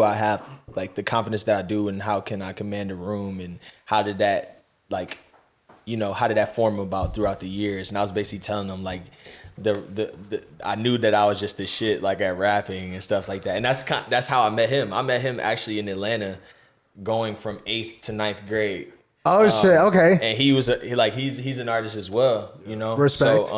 I have the confidence that I do, and how can I command a room, and how did that how did that form about throughout the years? And I was basically telling them I knew that I was just the shit at rapping and stuff like that. And that's how I met him. I met him actually in Atlanta, going from 8th to 9th grade. Oh shit, okay. And he was he's an artist as well, Respect.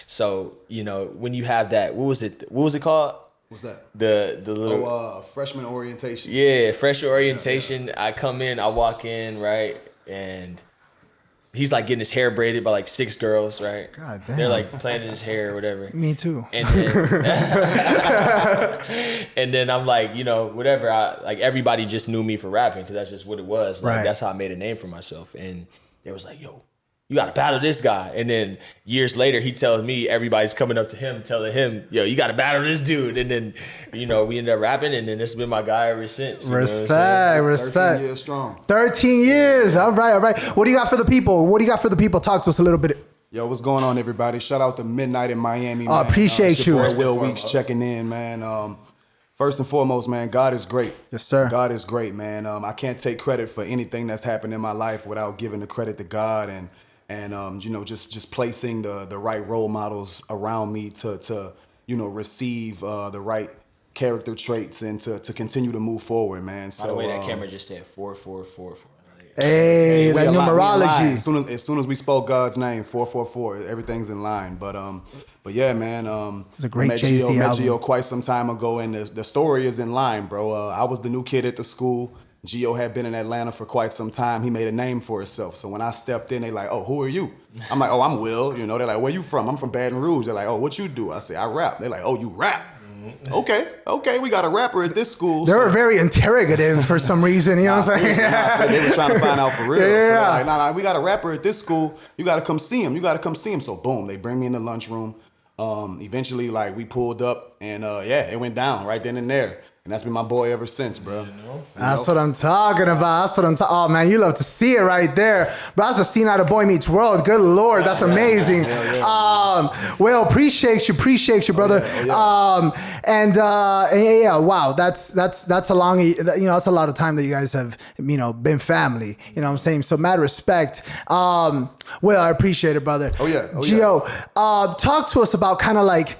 So when you have that, what was it called? What's that? The little freshman orientation. Yeah, freshman orientation. Yeah. I come in, I walk in, right, and he's getting his hair braided by 6 girls, right? God damn. They're playing in his hair or whatever. Me too. And then, and then I'm whatever. Everybody just knew me for rapping because that's just what it was. Right. That's how I made a name for myself. And they was yo, you got to battle this guy. And then years later, he tells me everybody's coming up to him, telling him, yo, you got to battle this dude. And then, you know, we ended up rapping, and then it's been my guy ever since. Respect. 13 years strong. 13 years. All right. What do you got for the people? Talk to us a little bit. Yo, what's going on, everybody? Shout out to Midnight in Miami, man. Appreciate you. Will Weeks checking in, man. First and foremost, man, God is great. Yes, sir. God is great, man. I can't take credit for anything that's happened in my life without giving the credit to God and you know, just placing the right role models around me to you know, receive the right character traits and to continue to move forward, man. So by the way, that camera just said 4-4-4-4. Hey, that numerology. As soon as we spoke God's name, 444, everything's in line. But yeah, man. It's a great Jay-Z album. Geo quite some time ago, and the story is in line, bro. I was the new kid at the school. Geo had been in Atlanta for quite some time. He made a name for himself. So when I stepped in, they like, oh, who are you? I'm like, oh, I'm Will. You know, they're like, where you from? I'm from Baton Rouge. They're like, oh, what you do? I say, I rap. They're like, oh, you rap. Okay, we got a rapper at this school. They were very interrogative for some reason, you know what I'm saying? They were trying to find out for real. Yeah. So they're like, nah, we got a rapper at this school. You got to come see him. So boom, they bring me in the lunchroom. Eventually, like, we pulled up, and yeah, it went down right then and there. And that's been my boy ever since, bro. That's what I'm talking about. Oh, man, you love to see it right there. Bro, that's a scene out of Boy Meets World. Good Lord, that's amazing. Well, appreciate you, brother. Yeah, wow, that's a long, you know, that's a lot of time that you guys have, you know, been family. You know what I'm saying? So mad respect. Well, I appreciate it, brother. Geo, talk to us about kind of like,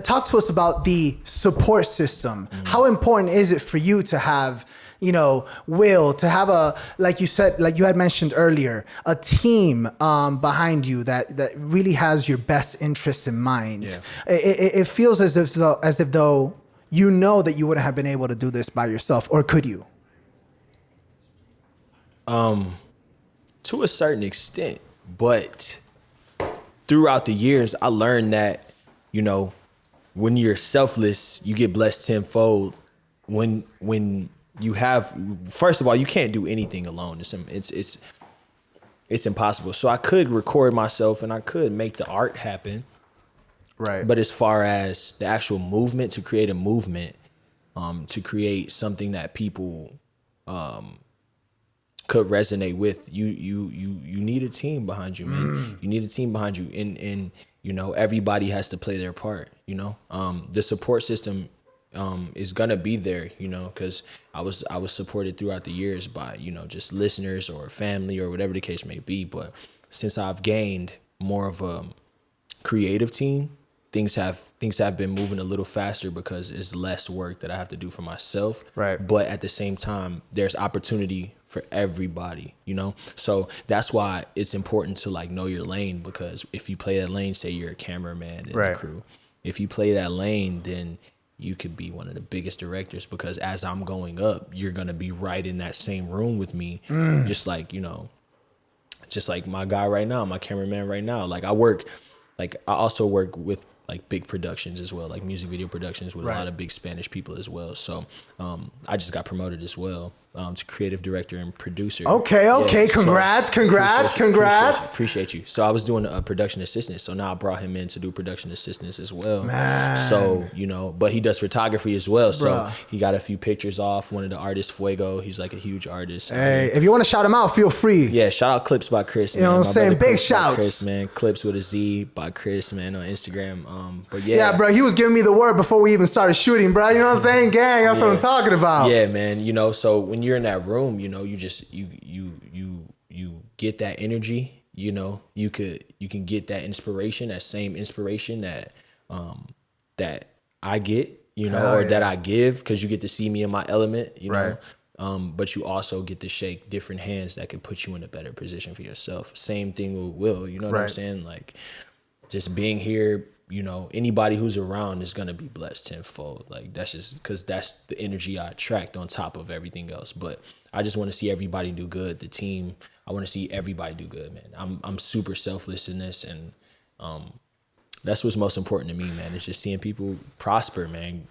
talk to us about the support system. Mm-hmm. How important is it for you to have, you know, Will, to have like you said, like you had mentioned earlier, a team behind you that really has your best interests in mind? Yeah. It feels as if though you know that you wouldn't have been able to do this by yourself, or could you? To a certain extent, but throughout the years, I learned that, you know, when you're selfless, you get blessed tenfold. When you have, first of all, you can't do anything alone. It's impossible. So I could record myself and I could make the art happen. Right. But as far as the actual movement, to create a movement, to create something that people could resonate with, you need a team behind you, man. You need a team behind you, and you know, everybody has to play their part. You know, the support system is gonna be there. You know, because I was supported throughout the years by, you know, just listeners or family or whatever the case may be. But since I've gained more of a creative team, things have been moving a little faster because it's less work that I have to do for myself. Right. But at the same time, there's opportunity for everybody, you know? So that's why it's important to like know your lane, because if you play that lane, say you're a cameraman in the crew, if you play that lane, then you could be one of the biggest directors, because as I'm going up, you're going to be right in that same room with me. Just like, you know, just like my guy right now, my cameraman right now. Like I also work with like big productions as well, like music video productions with a lot of big Spanish people as well. So I just got promoted as well to creative director and producer. Okay. Yeah, Congrats. Appreciate you. So I was doing a production assistant. So now I brought him in to do production assistance as well. Man. So, you know, but he does photography as well. So he got a few pictures off. One of the artists, Fuego, he's like a huge artist. Hey, if you want to shout him out, feel free. Yeah, shout out Clips by Chris, man. You know what I'm saying? Big shouts. Chris, man. Clips with a Z by Chris, man, on Instagram. But yeah. Yeah, bro, he was giving me the word before we even started shooting, bro. You know what I'm saying? Gang, that's what I'm talking about. Yeah, man. You know, so when you're in that room, you know, you just you get that energy. You know, you can get that inspiration, that same inspiration that that I get, you know, that I give, because you get to see me in my element, you know. But you also get to shake different hands that can put you in a better position for yourself. Same thing with Will, you know what I'm saying? Like, just being here, you know, anybody who's around is going to be blessed tenfold. Like, that's just because that's the energy I attract on top of everything else. But I just want to see everybody do good. The team, I want to see everybody do good, man. I'm super selfless in this, and that's what's most important to me, man. It's just seeing people prosper, man.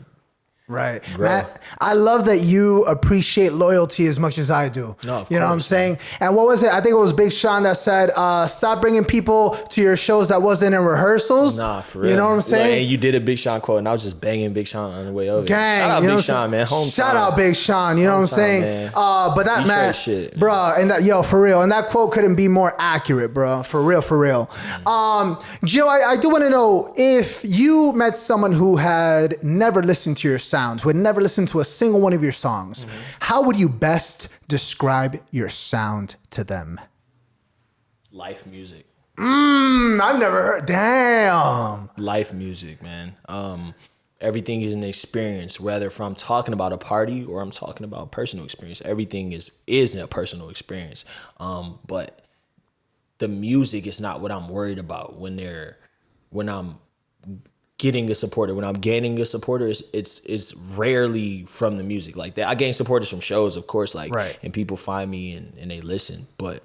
Right. grow. Man, I love that you appreciate loyalty as much as I do. No, of you know what I'm course, saying? And what was it? I think it was Big Sean that said, stop bringing people to your shows that wasn't in rehearsals. Nah, for real. You know what I'm saying? Look, and you did a Big Sean quote, and I was just banging Big Sean on the way over. Gang, Shout out you know Big Sean, man. Hometown. Shout out Big Sean, you know what I'm Hometown, saying? man. But that Detroit man, shit, bro, and that, yo, for real, and that quote couldn't be more accurate, bro. For real, for real. Gio, I do want to know if you met someone who had never listened to your sounds, who had never listened to a single one of your songs, how would you best describe your sound to them? Life music. I've never heard. Damn. Life music, man. Everything is an experience, whether if I'm talking about a party or I'm talking about personal experience. Everything is a personal experience. But the music is not what I'm worried about when I'm getting a supporter. When I'm gaining a supporter, it's rarely from the music like that. I gain supporters from shows, of course, like right. And people find me and they listen. But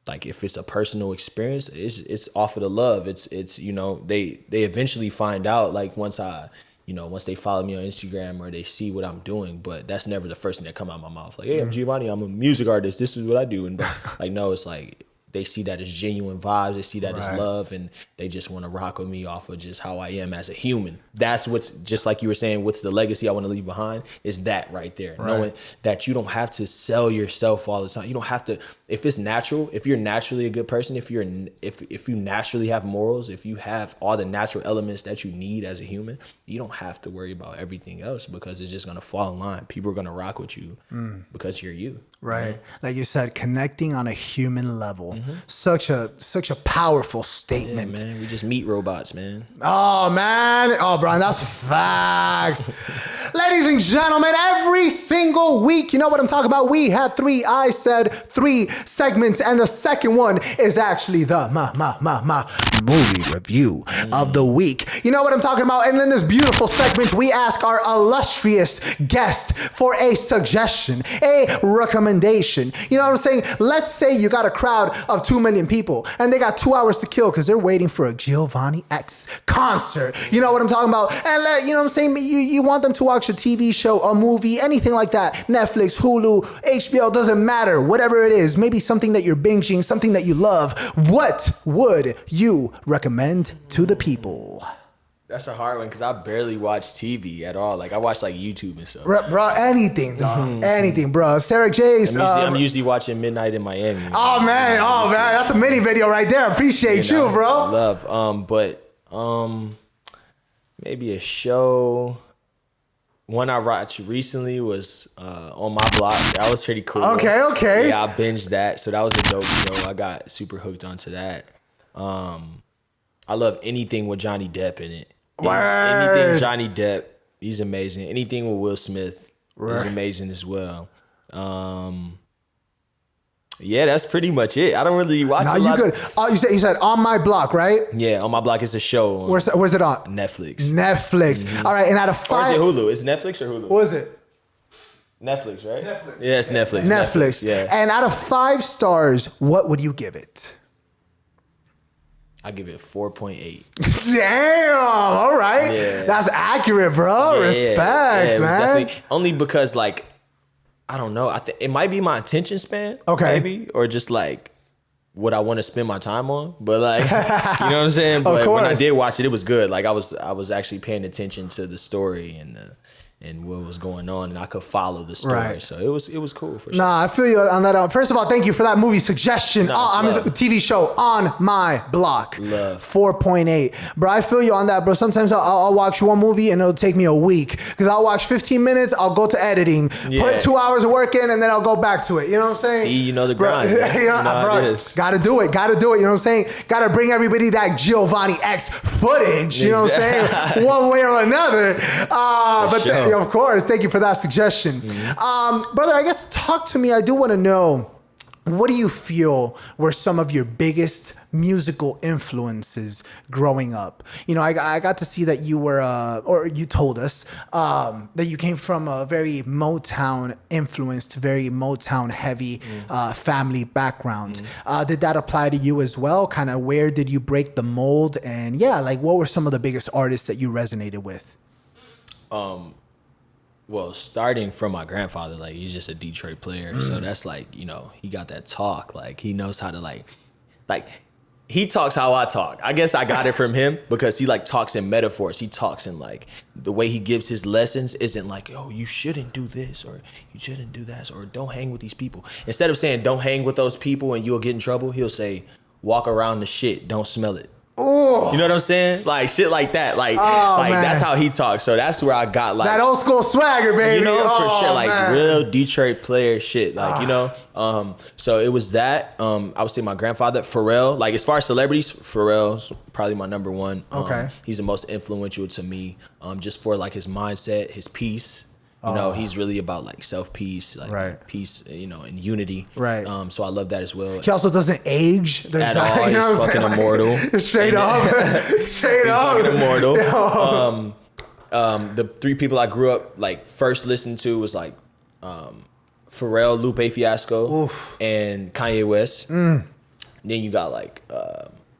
like if it's a personal experience, it's off of the love. It's you know, they eventually find out like once they follow me on Instagram or they see what I'm doing, but that's never the first thing that come out of my mouth. Like, hey, I'm Giovanni, I'm a music artist. This is what I do. And like, no, it's like they see that as genuine vibes. They see that as love, and they just want to rock with me off of just how I am as a human. That's what's, just like you were saying, what's the legacy I want to leave behind is that right there. Right. Knowing that you don't have to sell yourself all the time. You don't have to, if it's natural, if you're naturally a good person, if you naturally have morals, if you have all the natural elements that you need as a human, you don't have to worry about everything else because it's just going to fall in line. People are going to rock with you because you're you. Right. You know? Like you said, connecting on a human level. Such a powerful statement. Yeah, man. We just meat robots, man. Oh, man. Oh, Brian, that's facts. Ladies and gentlemen, every single week, you know what I'm talking about? We have I said three segments, and the second one is actually the movie review of the week. You know what I'm talking about? And in this beautiful segment, we ask our illustrious guest for a suggestion, a recommendation. You know what I'm saying? Let's say you got a crowd of 2 million people, and they got 2 hours to kill because they're waiting for a GEOVONNIEx concert. You know what I'm talking about? And you know what I'm saying? You want them to watch a TV show, a movie, anything like that. Netflix, Hulu, HBO, doesn't matter. Whatever it is, maybe something that you're binging, something that you love. What would you recommend to the people? That's a hard one because I barely watch TV at all. Like I watch like YouTube and stuff. Bro, anything, dog. Anything, bro. Sarah J's. I'm usually watching Midnight in Miami. Oh man, that's a mini video right there. Appreciate you, bro. Love. But maybe a show. One I watched recently was On My Block. That was pretty cool. Okay. Yeah, I binged that. So that was a dope show. I got super hooked onto that. I love anything with Johnny Depp in it. Anything Johnny Depp, he's amazing. Anything with Will Smith is amazing as well. Yeah, that's pretty much it. I don't really watch a lot. Good. You said On My Block, right? Yeah, On My Block is the show. Where's it on? Netflix. All right, and out of 5... Or is it Hulu? Is it Netflix or Hulu? What is it? Netflix, right? Netflix. Yeah, it's Netflix. Netflix. Yeah. And out of 5 stars, what would you give it? I give it 4.8. Damn. All right. Yeah. That's accurate, bro. Respect, man. Only because, like, I don't know. It might be my attention span. Okay. Maybe. Or just, like, what I want to spend my time on. But, like, you know what I'm saying? But when I did watch it, it was good. Like, I was actually paying attention to the story and what was going on, and I could follow the story. Right. So it was cool for sure. Nah, I feel you on that. First of all, thank you for that movie suggestion. TV show On My Block. Love. 4.8. Bro, I feel you on that, bro. Sometimes I'll watch one movie and it'll take me a week because I'll watch 15 minutes, I'll go to editing, put 2 hours of work in, and then I'll go back to it. You know what I'm saying? See, you know the grind. Bro, you know how it is. Gotta do it. You know what I'm saying? Gotta bring everybody that GEOVONNIEx footage. You know what I'm saying? One way or another. But of course, thank you for that suggestion. Brother, I guess talk to me. I do want to know, what do you feel were some of your biggest musical influences growing up? You know, I got to see that you were, or you told us that you came from a very Motown influenced, very Motown heavy family background. Did that apply to you as well? Kind of where did you break the mold? And yeah, like what were some of the biggest artists that you resonated with? Well, starting from my grandfather, like he's just a Detroit player, so that's like, you know, he got that talk, like he knows how to like he talks how I talk. I guess I got it from him because he like talks in metaphors. He talks in like the way he gives his lessons isn't like, oh, you shouldn't do this or you shouldn't do that or don't hang with these people. Instead of saying don't hang with those people and you'll get in trouble, he'll say walk around the shit, don't smell it. Ooh. You know what I'm saying? Like shit like that. Like that's how he talks. So that's where I got like that old school swagger, baby. You know, for sure. Like man. real Detroit player shit. Like, you know. So it was that. I would say my grandfather, Pharrell. Like as far as celebrities, Pharrell's probably my number one. Okay. He's the most influential to me. Just for like his mindset, his peace. You know, he's really about like self-peace, like peace, you know, and unity. Right. So I love that as well. He also doesn't age. There's At that, all. you know He's fucking immortal. Straight up. Straight He's up. fucking immortal. The three people I grew up like first listening to was like Pharrell, Lupe Fiasco, and Kanye West. Then you got like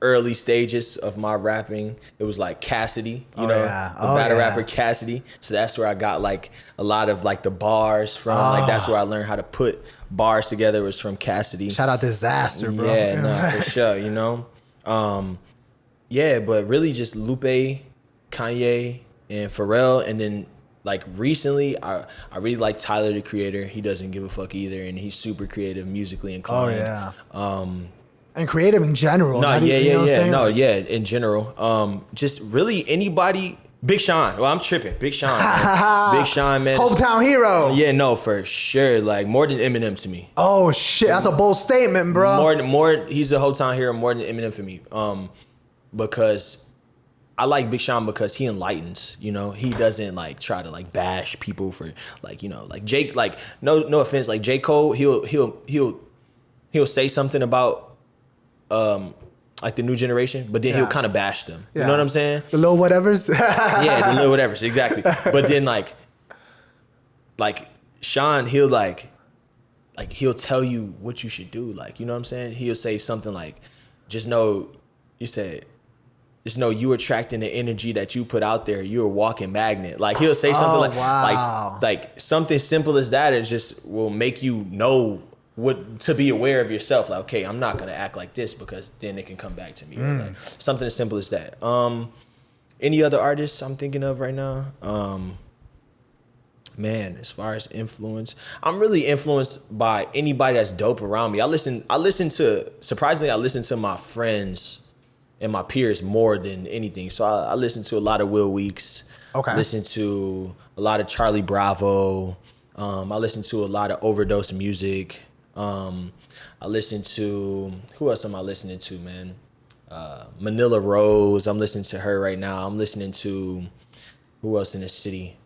early stages of my rapping. It was like Cassidy, you know, the battle rapper Cassidy. So that's where I got like a lot of like the bars from. Like that's where I learned how to put bars together, was from Cassidy. Shout out Disaster, bro. Yeah, no, for sure, you know. Yeah, but really just Lupe, Kanye, and Pharrell. And then like recently, I really like Tyler, the Creator. He doesn't give a fuck either, and he's super creative, musically inclined. And creative in general. No, in general. Just really anybody. Big Sean. Well, I'm tripping. Big Sean. Man. Big Sean, man. Hometown hero. Yeah, no, for sure. Like more than Eminem to me. Oh shit, that's a bold statement, bro. More. He's a hometown hero more than Eminem for me. Because I like Big Sean because he enlightens. You know, he doesn't like try to like bash people for like, you know, like Jake. Like no offense, like J. Cole. He'll say something about like the new generation, but then he'll kind of bash them. You know what I'm saying? The little whatevers. Yeah, the little whatevers, exactly. But then like Sean, he'll he'll tell you what you should do. Like, you know what I'm saying? He'll say something like, just know you attracting the energy that you put out there. You're a walking magnet. Like he'll say something like something simple as that. It just will make you know what to be aware of yourself. Like, okay, I'm not gonna act like this because then it can come back to me. Like, something as simple as that. Any other artists I'm thinking of right now? Man, as far as influence, I'm really influenced by anybody that's dope around me. I listen to my friends and my peers more than anything. So I listen to a lot of Will Weeks. Okay. I listen to a lot of Charlie Bravo. I listen to a lot of Overdose music. I listen to, who else am I listening to, man? Manila Rose. I'm listening to her right now. I'm listening to, who else in the city?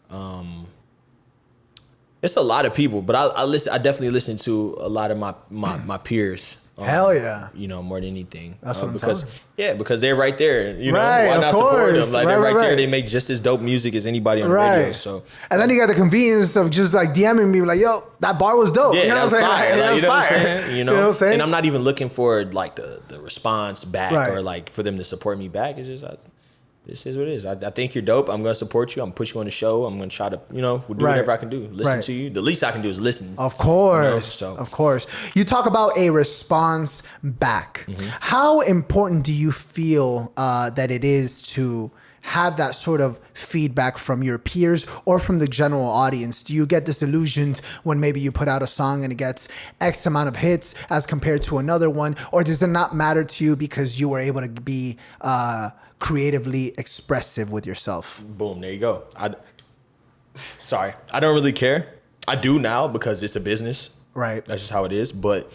It's a lot of people, but I definitely listen to a lot of my peers. Hell yeah. You know, more than anything. That's what I'm talking. Yeah, because they're right there. You know, why not support them? Like they're right there. They make just as dope music as anybody on the radio. So, and then you got the convenience of just like DMing me like, yo, that bar was dope. Yeah, you know what I'm saying? Fire. Like, you know what I'm saying? You know what I'm saying? And I'm not even looking for like the response back or like for them to support me back. It's just this is what it is. I think you're dope. I'm gonna support you. I'm gonna put you on the show. I'm gonna try to, do whatever I can do. Listen to you. The least I can do is listen. Of course. Of course. You talk about a response back. Mm-hmm. How important do you feel that it is to have that sort of feedback from your peers or from the general audience? Do you get disillusioned when maybe you put out a song and it gets X amount of hits as compared to another one? Or does it not matter to you because you were able to be creatively expressive with yourself? Boom, there you go. I don't really care. I do now because it's a business. Right. That's just how it is. But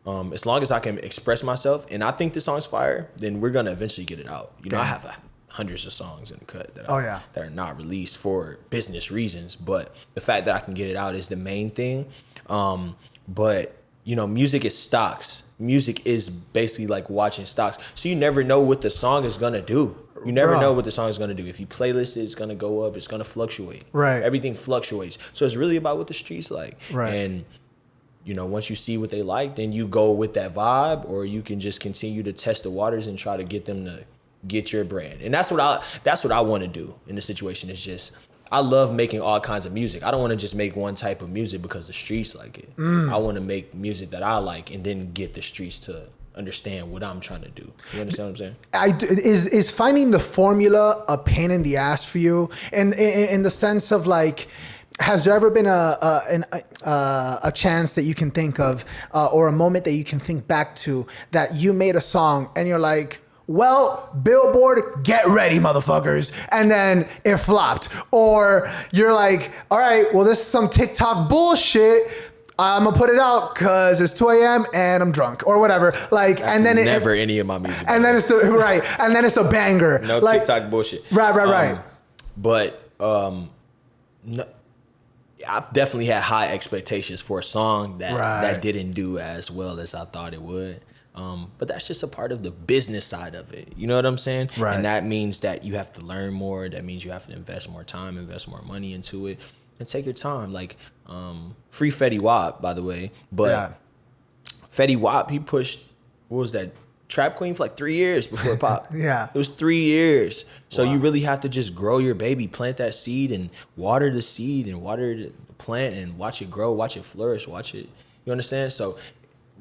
as long as I can express myself and I think the song's fire, then we're going to eventually get it out. You know, I have hundreds of songs in the cut that are not released for business reasons. But the fact that I can get it out is the main thing. But, music is stocks. Music is basically like watching stocks. So you never know what the song is going to do. You never know what the song is going to do. If you playlist it, it's going to go up. It's going to fluctuate. Right. Everything fluctuates. So it's really about what the streets like. Right. And, once you see what they like, then you go with that vibe, or you can just continue to test the waters and try to get them to get your brand. And that's what I want to do in the situation, is just I love making all kinds of music. I don't want to just make one type of music because the streets like it. I want to make music that I like and then get the streets to understand what I'm trying to do. You understand what I'm saying? Is finding the formula a pain in the ass for you? And in the sense of like, has there ever been a chance that you can think of, or a moment that you can think back to that you made a song and you're like, well, Billboard, get ready, motherfuckers. And then it flopped. Or you're like, all right, well, this is some TikTok bullshit. I'm gonna put it out because it's 2 a.m. and I'm drunk or whatever. Like, That's and then never any of my music. And then it's right. And then it's a banger. No like, TikTok bullshit. Right. But no, I've definitely had high expectations for a song that didn't do as well as I thought it would. But that's just a part of the business side of it. You know what I'm saying? Right. And that means that you have to learn more. That means you have to invest more time, invest more money into it, and take your time. Like, free Fetty Wap, by the way. But Fetty Wap, he pushed, what was that, Trap Queen for like 3 years before it popped. Yeah. It was 3 years. So you really have to just grow your baby, plant that seed and water the seed and water the plant and watch it grow, watch it flourish, watch it. You understand? So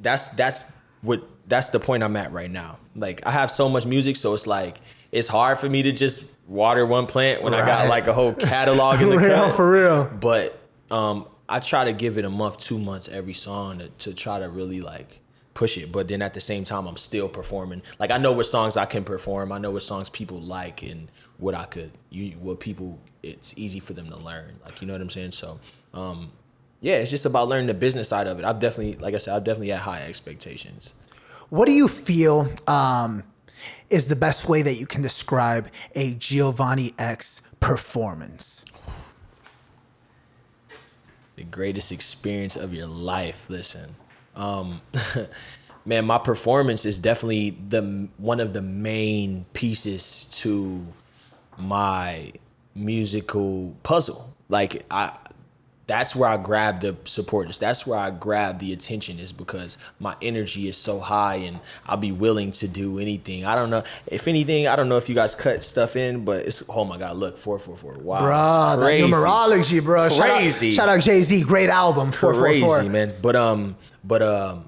that's the point I'm at right now. Like, I have so much music, so it's like, it's hard for me to just water one plant when I got like a whole catalog in the cut. For real. But I try to give it a month, 2 months every song to try to really like push it. But then at the same time, I'm still performing. Like, I know what songs I can perform. I know what songs people like and what people, it's easy for them to learn. Like, you know what I'm saying? So, yeah, it's just about learning the business side of it. I've definitely had high expectations. What do you feel is the best way that you can describe a GEOVONNIEx performance? The greatest experience of your life. Listen, man, my performance is definitely one of the main pieces to my musical puzzle. Like, that's where I grab the supporters. That's where I grab the attention, is because my energy is so high and I'll be willing to do anything. I don't know. If anything, I don't know if you guys cut stuff in, but it's, oh my God, look, 444. Wow. Bro, that numerology, bro. Crazy. Shout out Jay-Z, great album, 444. Crazy, man. But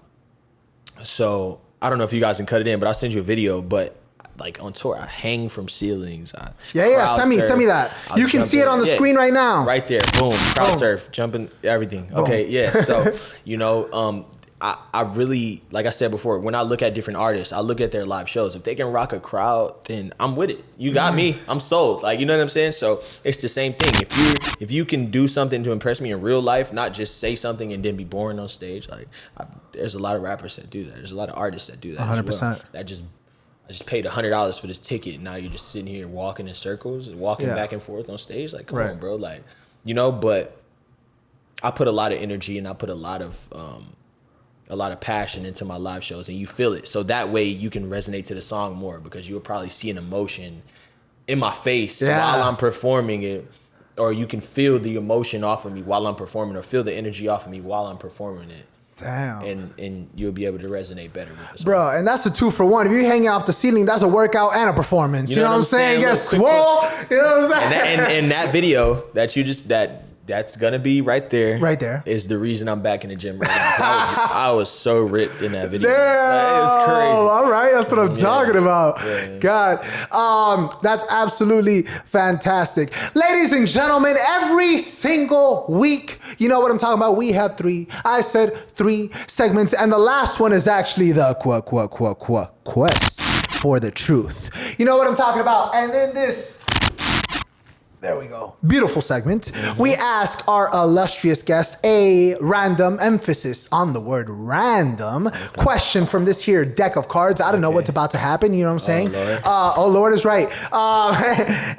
so I don't know if you guys can cut it in, but I'll send you a video. But like on tour, I hang from ceilings. Send me that. You can see it on the screen right now. Right there, boom, crowd surf, jumping, everything. Boom. Okay, yeah. So I really, like I said before, when I look at different artists, I look at their live shows. If they can rock a crowd, then I'm with it. You got me. I'm sold. Like, you know what I'm saying? So it's the same thing. If you can do something to impress me in real life, not just say something and then be boring on stage. Like, there's a lot of rappers that do that. There's a lot of artists that do that. 100%. As well. I just paid $100 for this ticket. And now you're just sitting here walking in circles and walking back and forth on stage. Like, come on, bro. Like, but I put a lot of energy and I put a lot of passion into my live shows, and you feel it. So that way you can resonate to the song more, because you'll probably see an emotion in my face while I'm performing it, or you can feel the emotion off of me while I'm performing, or feel the energy off of me while I'm performing it. Damn. And you'll be able to resonate better with the song. Bro, and that's a 2-for-1. If you're hanging off the ceiling, that's a workout and a performance. You know what I'm saying? Get swole. You know what I'm saying? And that video that you just that's gonna be right there. Right there is the reason I'm back in the gym right now. I was so ripped in that video. Damn. It's crazy. All right, that's what I'm talking about. Yeah. God, that's absolutely fantastic. Ladies and gentlemen, every single week, you know what I'm talking about? We have 3. I said 3 segments, and the last one is actually the quest for the truth. You know what I'm talking about? And then this. There we go. Beautiful segment. Mm-hmm. We ask our illustrious guest a random, emphasis on the word random, question from this here deck of cards. I don't know what's about to happen. You know what I'm saying? Oh, Lord is right.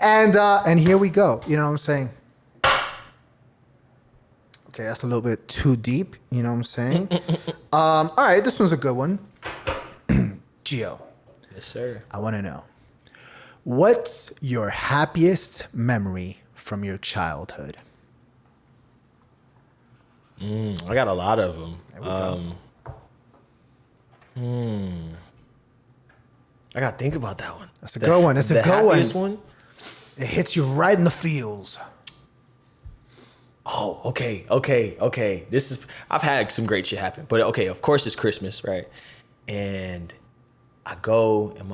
And here we go. You know what I'm saying? Okay, that's a little bit too deep. You know what I'm saying? All right, this one's a good one. Geo. Yes, sir. I want to know. What's your happiest memory from your childhood? I got a lot of them. I got to think about that one. That's a good one. That's a good one. The one? It hits you right in the feels. oh, okay. I've had some great shit happen, but okay, of course it's Christmas, right? And I go and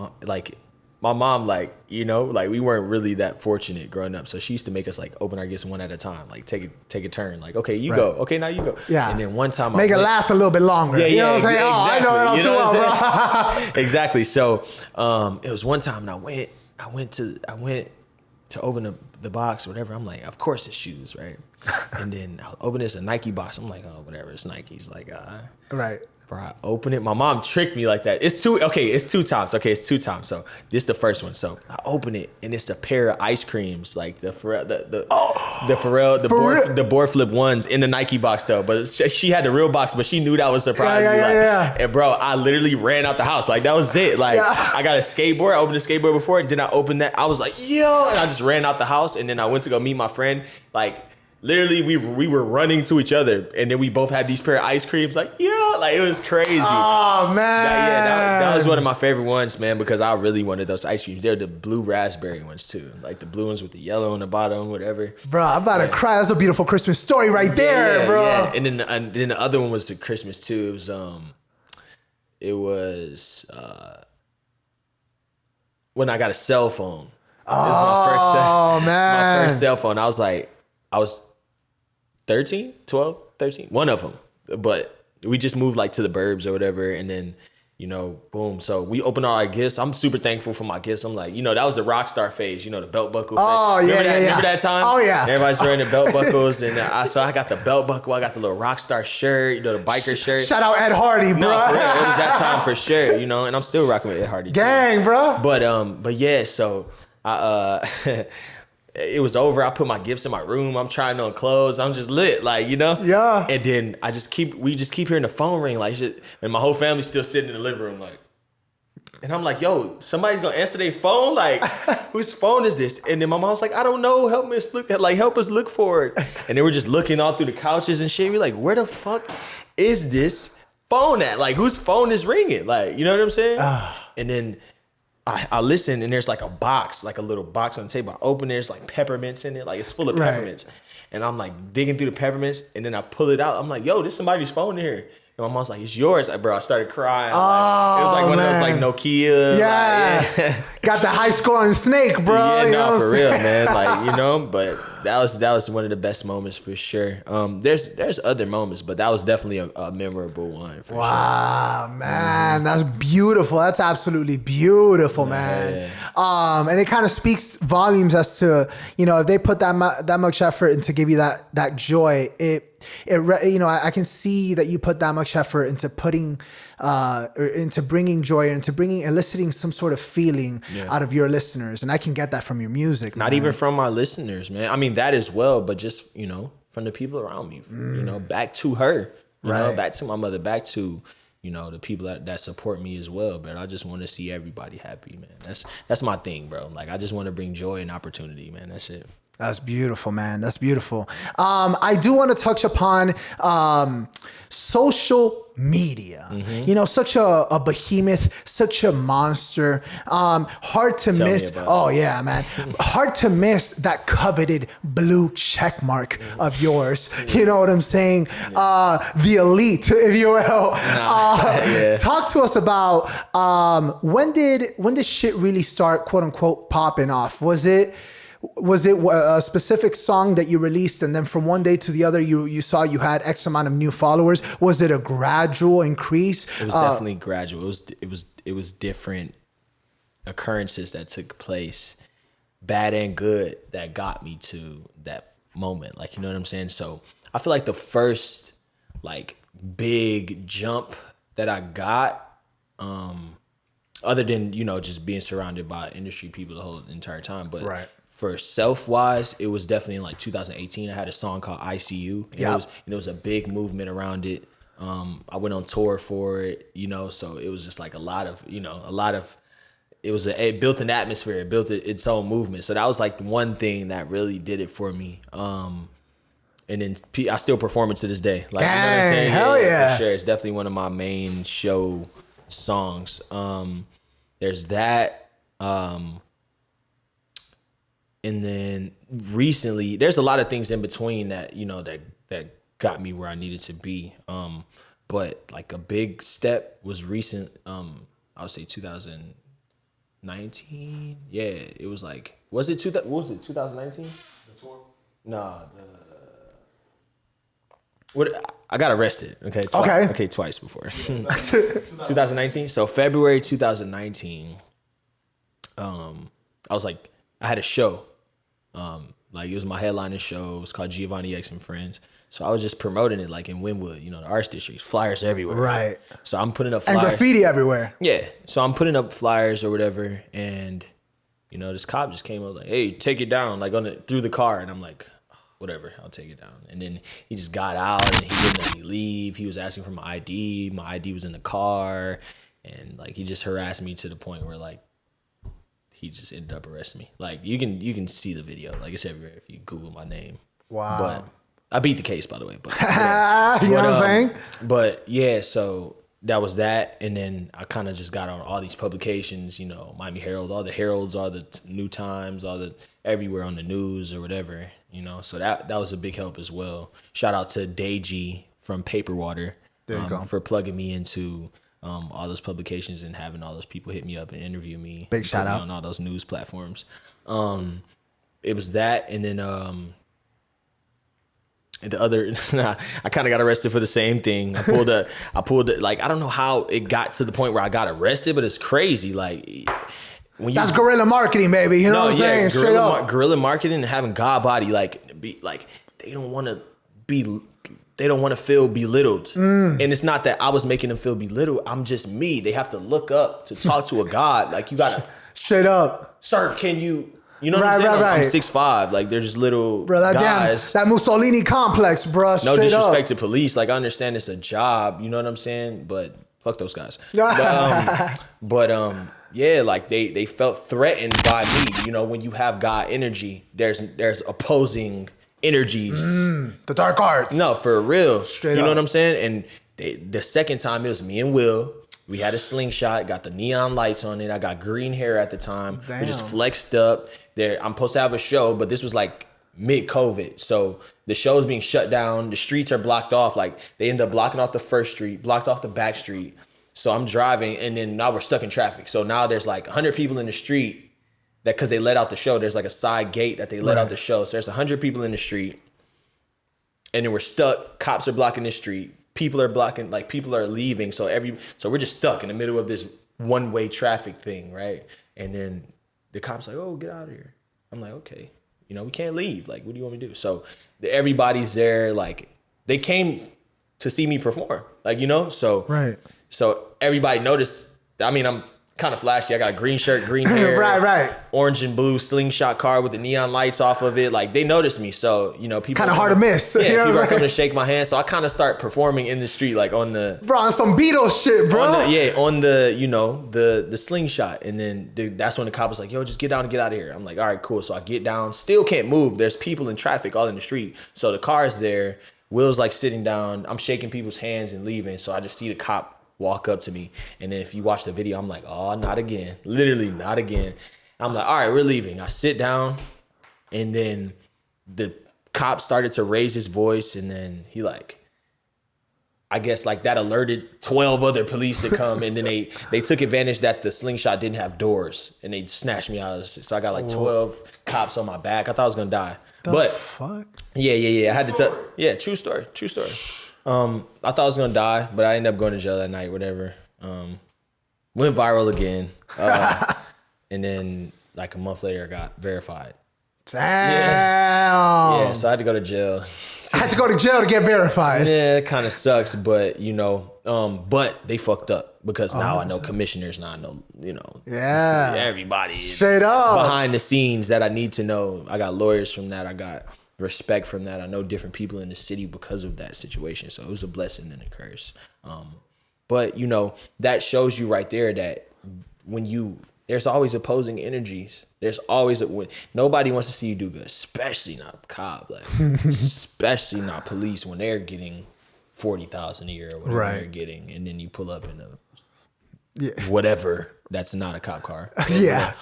my mom, like, you know, like we weren't really that fortunate growing up. So she used to make us like open our gifts one at a time, like take a turn. Like, okay, you go. Okay, now you go. Yeah. And then one time make it last a little bit longer. Yeah, you know what I'm saying? Exactly. Oh, I know that all too well, bro. Exactly. So it was one time and I went to open the box or whatever. I'm like, of course it's shoes, right? And then I'll open this a Nike box. I'm like, oh, whatever, it's Nikes. Like, Right. bro, I open it. My mom tricked me like that. It's two times. Okay, it's 2 times. So this is the first one. So I open it and it's a pair of ice creams, like the board flip ones in the Nike box though. But she had the real box, but she knew that was surprising. Yeah. And bro, I literally ran out the house. Like that was it. Like I got a skateboard. I opened a skateboard before, and then I opened that. I was like, yo, and I just ran out the house. And then I went to go meet my friend. Like literally, we were running to each other, and then we both had these pair of ice creams. Like, yeah, like it was crazy. Oh man, that was one of my favorite ones, man, because I really wanted those ice creams. They're the blue raspberry ones too, like the blue ones with the yellow on the bottom, whatever. Bro, I'm about to cry. That's a beautiful Christmas story right there, bro. Yeah. And then the other one was the Christmas too. It was when I got a cell phone. Oh man, my first cell phone. I was 13, 12, 13, one of them. But we just moved like to the burbs or whatever. And then, you know, boom. So we opened all our gifts. I'm super thankful for my gifts. I'm like, you know, that was the rock star phase, you know, the belt buckle phase. Remember that time? Oh, yeah. Everybody's wearing the belt buckles. And so I got the belt buckle. I got the little rock star shirt, you know, the biker shirt. Shout out Ed Hardy, bro. No, for real. It was that time for sure, you know, and I'm still rocking with Ed Hardy. Gang, too. bro. But yeah, so I it was over. I put my gifts in my room. I'm trying on clothes. I'm just lit, like, you know? Yeah. And then we just keep hearing the phone ring, like shit. And my whole family's still sitting in the living room, like, and I'm like, yo, somebody's gonna answer their phone? Like, whose phone is this? And then my mom's like, I don't know. Help us look for it. And they were just looking all through the couches and shit. We're like, where the fuck is this phone at? Like, whose phone is ringing? Like, you know what I'm saying? And then I listen, and there's like a box, like a little box on the table. I open it, there's like peppermints in it, like it's full of peppermints. And I'm like digging through the peppermints, and then I pull it out. I'm like, yo, there's somebody's phone in here. And my mom's like, it's yours. Like, bro, I started crying. It was like one of those like Nokia. Yeah. Like, got the high score on Snake, bro. Yeah, you know for real, man. Like, you know, but that was one of the best moments for sure. There's other moments, but that was definitely a memorable one. For wow, sure. Man, that's beautiful. That's absolutely beautiful, man. Yeah. And it kind of speaks volumes as to, you know, if they put that much effort into give you that joy, you know, I can see that you put that much effort into putting, into bringing joy, into eliciting some sort of feeling out of your listeners, and I can get that from your music. Not even from my listeners, man. I mean that as well, but just, you know, from the people around me. You know, back to her, you know, back to my mother, back to, you know, the people that support me as well. But I just want to see everybody happy, man. That's my thing, bro. Like I just want to bring joy and opportunity, man. That's it. That's beautiful, man. That's beautiful. I do want to touch upon social media. Mm-hmm. You know, such a behemoth, such a monster. Hard to miss. Oh yeah, man. Hard to miss that coveted blue check mark of yours. You know what I'm saying? The elite, if you will. Talk to us about when did shit really start, quote unquote, popping off? Was it a specific song that you released, and then from one day to the other, you saw you had X amount of new followers? Was it a gradual increase? It was definitely gradual. It was different occurrences that took place, bad and good, that got me to that moment. Like, you know what I'm saying? So I feel like the first like big jump that I got, other than, you know, just being surrounded by industry people the whole entire time, but for self-wise, it was definitely in like 2018. I had a song called ICU. And it was a big movement around it. I went on tour for it, you know, so it was just like it built an atmosphere. It built its own movement. So that was like one thing that really did it for me. And then I still perform it to this day. Like, dang, you know what I'm saying? Hell yeah. For sure. It's definitely one of my main show songs. There's that. And then recently, there's a lot of things in between that, that got me where I needed to be. But like a big step was recent. I would say 2019. Yeah, it was like, what was it 2019? The tour? Nah, I got arrested. Okay. Twice before. 2019. So February 2019. I was like, I had a show. Like it was my headlining show. It was called GEOVONNIEx and Friends. So I was just promoting it like in Wynwood, the arts district, flyers everywhere. Right. So I'm putting up flyers. And graffiti everywhere. Yeah. So I'm putting up flyers or whatever, and this cop just came up like, "Hey, take it down," like through the car, and I'm like, whatever, I'll take it down. And then he just got out and he wouldn't let me leave. He was asking for my ID. My ID was in the car, and like he just harassed me to the point where like he just ended up arresting me. Like you can see the video, like it's everywhere if you Google my name. Wow. But I beat the case, by the way. But you know what I'm saying? But yeah, so that was that, and then I kind of just got on all these publications, Miami Herald, all the Heralds, all the New Times, all the everywhere on the news or whatever, So that was a big help as well. Shout out to Deji from Paperwater for plugging me into all those publications and having all those people hit me up and interview me. Big shout out on all those news platforms. It was that, and then the other, I kind of got arrested for the same thing. I pulled like, I don't know how it got to the point where I got arrested, but it's crazy. Like that's guerrilla marketing, baby. You know what I'm saying? Straight up. Guerrilla marketing and having God body, they don't want to feel belittled. And it's not that I was making them feel belittled. I'm just me. They have to look up to talk to a God. Like you gotta straight up. Sir, can you? You know what I'm saying? Right. I'm 6'5". Like they're just little guys. That Mussolini complex, bro. No disrespect to police. Like I understand it's a job. You know what I'm saying? But fuck those guys. Yeah, like they felt threatened by me. When you have God energy, there's opposing energies. The dark arts. No, for real. Straight you know up. what I'm saying? And the second time it was me and Will. We had a slingshot, got the neon lights on it. I got green hair at the time. Damn. We just flexed up. I'm supposed to have a show, but this was like mid-COVID. So the show is being shut down. The streets are blocked off. Like they end up blocking off the first street, blocked off the back street. So I'm driving, and then now we're stuck in traffic. So now there's like 100 people in the street that, because they let out the show, there's like a side gate that they let out the show. So there's 100 people in the street, and then we're stuck. Cops are blocking the street. People are blocking, like people are leaving. So we're just stuck in the middle of this one-way traffic thing, right? And then the cop's like, "Oh, get out of here." I'm like, "Okay, we can't leave. Like, what do you want me to do?" So everybody's there. Like, they came to see me perform. Like, so right. So everybody noticed. I mean, I'm kind of flashy. I got a green shirt, green hair, right. Orange and blue slingshot car with the neon lights off of it. Like they noticed me. So people kind of hard to miss. Yeah, people are coming to shake my hand. So I kind of start performing in the street, like on the on some Beatles shit, bro. On the slingshot, and then that's when the cop was like, "Yo, just get down and get out of here." I'm like, "All right, cool." So I get down, still can't move. There's people in traffic all in the street. So the car is there. Will's like sitting down. I'm shaking people's hands and leaving. So I just see the cop walk up to me, and then if you watch the video, I'm like, "Oh, not again." Literally, not again. I'm like, "All right, we're leaving." I sit down, and then the cop started to raise his voice, and then he I guess that alerted 12 other police to come, and then they took advantage that the slingshot didn't have doors, and they snatched me out of this. So I got 12 cops on my back. I thought I was gonna die. Fuck? Yeah. I had to tell. Yeah, true story. I thought I was gonna die, but I ended up going to jail that night, whatever. Went viral again. And then a month later I got verified. Damn. Yeah, so I had to go to jail. I had to go to jail to get verified. Yeah, it kind of sucks, but but they fucked up because now I know commissioners, now I know, yeah, everybody straight up behind the scenes that I need to know. I got lawyers from that. I got respect from that. I know different people in the city because of that situation. So it was a blessing and a curse. But that shows you right there that there's always opposing energies. There's always nobody wants to see you do good, especially not cop, especially not police when they're getting $40,000 a year or whatever they're getting, and then you pull up in a whatever that's not a cop car.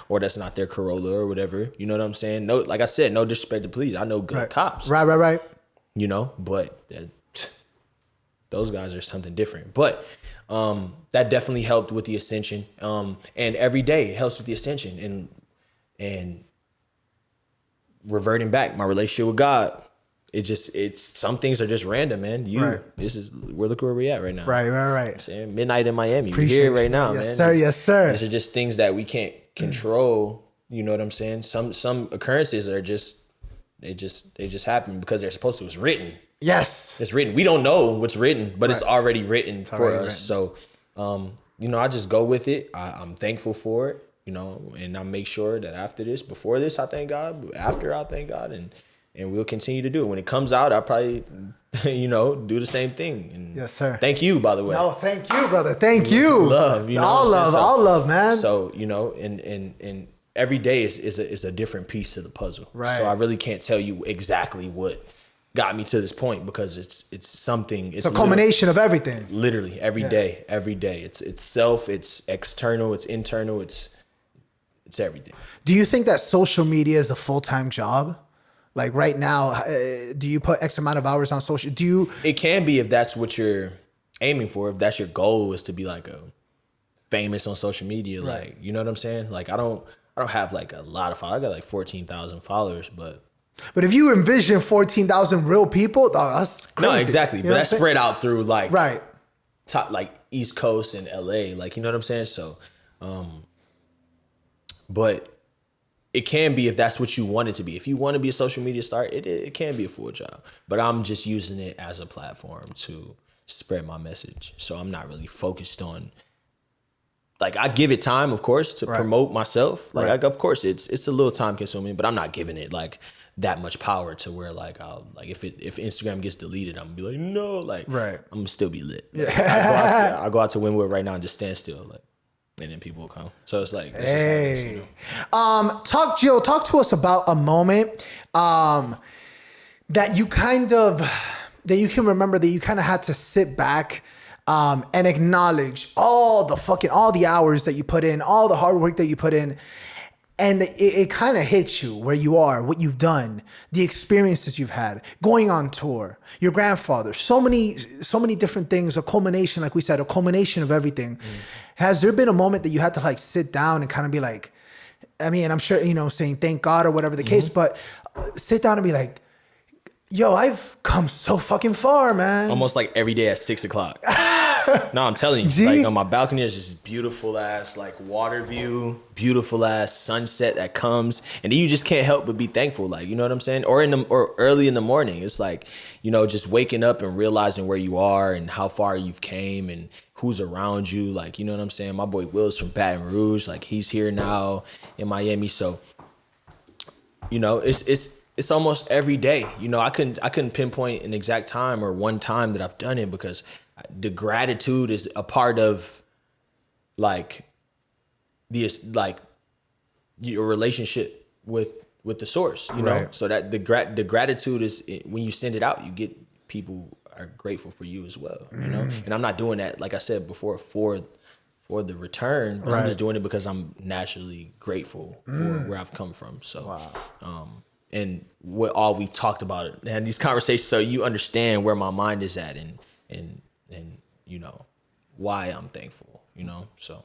Or that's not their Corolla or whatever. You know what I'm saying? No, like I said, no disrespect to police. I know good cops. Right. You know, but those guys are something different. But that definitely helped with the ascension. And every day it helps with the ascension and reverting back my relationship with God. It's some things are just random, man. We're looking where we at right now. Right. I'm saying midnight in Miami. We're here right now, man. Yes, sir. These are just things that we can't control. You know what I'm saying? Some occurrences are just they just happen because they're supposed to. It's written. Yes. It's written. We don't know what's written, but it's already written for us. So you know, I just go with it. I'm thankful for it, you know, and I make sure that before this, I thank God. After, I thank God, and we'll continue to do it. When it comes out, I'll probably, you know, do the same thing. And yes, sir. Thank you, by the way. No, thank you, brother. Thank you. Love, you know. All love, man. So, you know, and every day is a different piece to the puzzle. Right. So I really can't tell you exactly what got me to this point because it's something. It's a culmination of everything. Literally every day. It's self, it's external, it's internal, it's everything. Do you think that social media is a full-time job? Like right now, do you put X amount of hours on social? It can be if that's what you're aiming for. If that's your goal is to be like a famous on social media, like, you know what I'm saying? Like I don't have like a lot of followers. I got like 14,000 followers, but if you envision 14,000 real people, that's crazy. No, exactly. You but know that's spread out through like top, like East Coast and LA, like, you know what I'm saying? So, but it can be if that's what you want it to be. If you want to be a social media star, it can be a full job. But I'm just using it as a platform to spread my message. So I'm not really focused on, like, I give it time, of course, to promote myself. Like, of course, it's a little time consuming, but I'm not giving it like that much power to where like I'll like if Instagram gets deleted, I'm gonna be like, no, like I'm gonna still be lit. Like, I go out to Wynwood right now and just stand still, like. And then people will come. So it's like, hey, you know? Talk to us about a moment that you kind of, that you can remember that you kind of had to sit back and acknowledge all the hours that you put in, all the hard work that you put in. And it kind of hits you where you are, what you've done, the experiences you've had, going on tour, your grandfather, so many different things, a culmination, like we said, a culmination of everything. Has there been a moment that you had to like sit down and kind of be like, I mean, I'm sure, you know, saying thank God or whatever the case, but sit down and be like, yo, I've come so fucking far, man. Almost like every day at 6 o'clock. No, I'm telling you, like on my balcony, there's this beautiful ass like water view, beautiful ass sunset that comes, and then you just can't help but be thankful, like, you know what I'm saying? Or early in the morning, it's like, you know, just waking up and realizing where you are and how far you've came and who's around you, like, you know what I'm saying? My boy Will's from Baton Rouge, like he's here now in Miami, so you know, it's almost every day. You know, I couldn't pinpoint an exact time or one time that I've done it because the gratitude is a part of like your relationship with the source, you know? So that the gratitude is when you send it out, you get people are grateful for you as well, you know? And I'm not doing that, like I said before, for the return, but I'm just doing it because I'm naturally grateful for where I've come from. So, and what all we talked about it and these conversations, so you understand where my mind is at and you know why I'm thankful, you know. So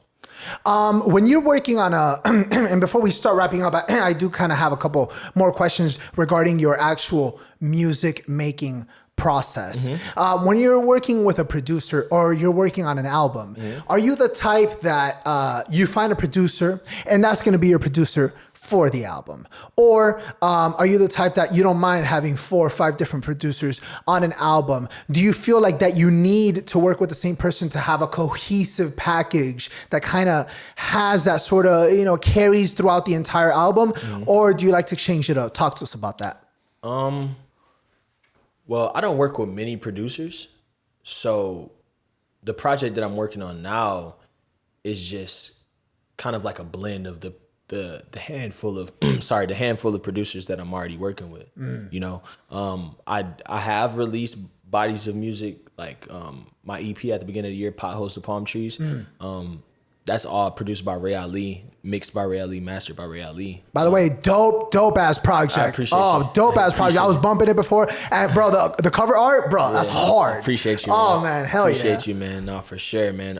when you're working on and before we start wrapping up, I do kind of have a couple more questions regarding your actual music making process. When you're working with a producer or you're working on an album, are you the type that you find a producer and that's going to be your producer for the album? Or are you the type that you don't mind having 4 or 5 different producers on an album? Do you feel like that you need to work with the same person to have a cohesive package that kind of has that sort of, you know, carries throughout the entire album? Or do you like to change it up? Talk to us about that. Well, I don't work with many producers. So the project that I'm working on now is just kind of like a blend of the handful of the handful of producers that I'm already working with. You know, I have released bodies of music like my EP at the beginning of the year, Potholes to Palm Trees. That's all produced by Ray Ali, mixed by Ray Ali, mastered by Ray Ali. By the way, dope ass project. I appreciate you. Dope ass project. I was bumping it before, and bro, the cover art, bro, that's hard. Appreciate you. Oh man, hell appreciate you, man. No, for sure, man.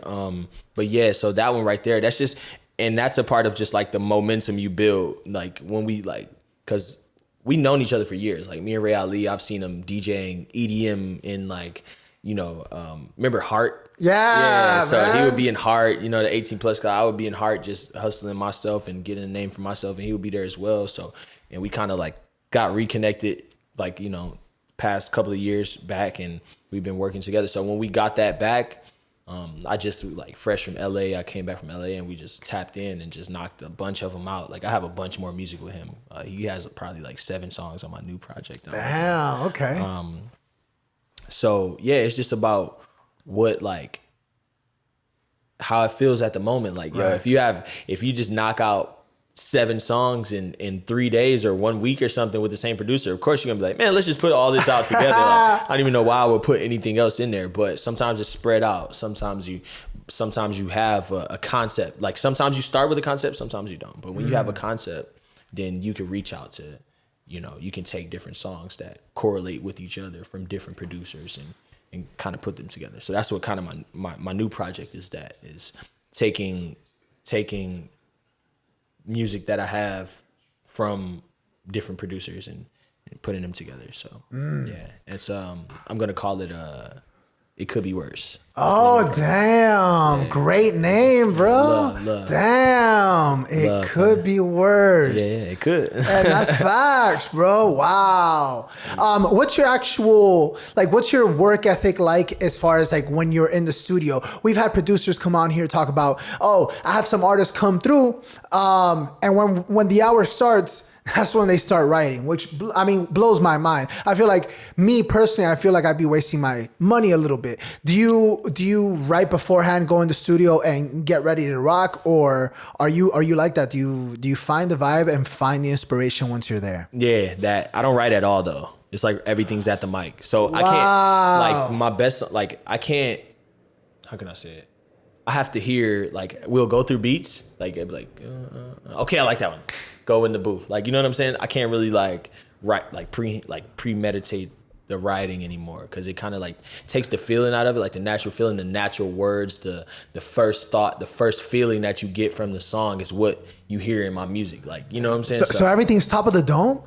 But yeah, so that one right there, that's just, and that's a part of just like the momentum you build, like when we like, cause we known each other for years. Like me and Ray Ali, I've seen him DJing EDM in like, you know, remember Heart? Yeah, so man. he would be in Heart, you know, the 18 plus guy. I would be in Heart just hustling myself and getting a name for myself, and he would be there as well. So, and we kind of like got reconnected, like, you know, past couple of years back, and we've been working together. So when we got that back, I just like fresh from LA, I came back from LA and we just tapped in and just knocked a bunch of them out. Like I have a bunch more music with him. He has probably like 7 songs on my new project. Damn, okay. So yeah, it's just about what like how it feels at the moment. Like yo, if you just knock out 7 songs in 3 days or 1 week or something with the same producer, of course you're gonna be like, man, let's just put all this out together. Like, I don't even know why I would put anything else in there, but sometimes it's spread out. Sometimes you have a concept. Like sometimes you start with a concept, sometimes you don't. But when you have a concept, then you can reach out to, you know, you can take different songs that correlate with each other from different producers and kind of put them together. So that's what kind of my new project is, that is taking music that I have from different producers and putting them together. So yeah, it's I'm gonna call it It Could Be Worse. Oh damn! Yeah. Great name, bro. Love. Damn, it could be worse. Yeah, it could. And that's facts, bro. Wow. What's your work ethic like as far as like when you're in the studio? We've had producers come on here talk about, oh, I have some artists come through, and when the hour starts, that's when they start writing, which I mean blows my mind. I feel like me personally, I feel like I'd be wasting my money a little bit. Do you write beforehand, go in the studio and get ready to rock, or are you like that? Do you find the vibe and find the inspiration once you're there? Yeah, that I don't write at all though. It's like everything's at the mic, so I can't like my best. Like I can't. How can I say it? I have to hear, like, we'll go through beats, like it'd be like, okay, I like that one. Go in the booth, like, you know what I'm saying? I can't really like write like premeditate the writing anymore, because it kind of like takes the feeling out of it, like the natural feeling, the natural words, the first thought, the first feeling that you get from the song is what you hear in my music, like, you know what I'm saying? So everything's top of the dome?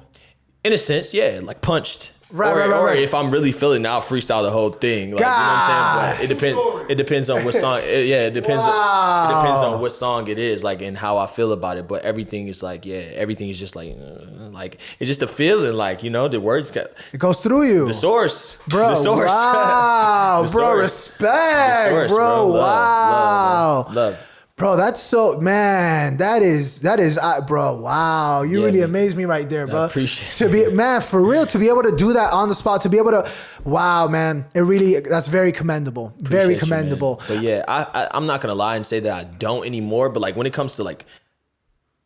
In a sense, yeah, like punched. Right. Or if I'm really feeling it, I'll freestyle the whole thing. Like, you know what I'm saying? But it depends on what song. It depends on what song it is, like, and how I feel about it. But everything is like, everything is just like it's just a feeling, like, you know, the words it goes through you. The source, bro. The source. Wow, bro. Source. Respect, Source, bro. Wow. Love. Bro, that's so, man, that is, bro, wow. You really amazed me right there, bro. I appreciate it. Man, for real, to be able to do that on the spot, to be able to, wow, man, that's very commendable. Very commendable. But yeah, I'm not going to lie and say that I don't anymore, but like when it comes to like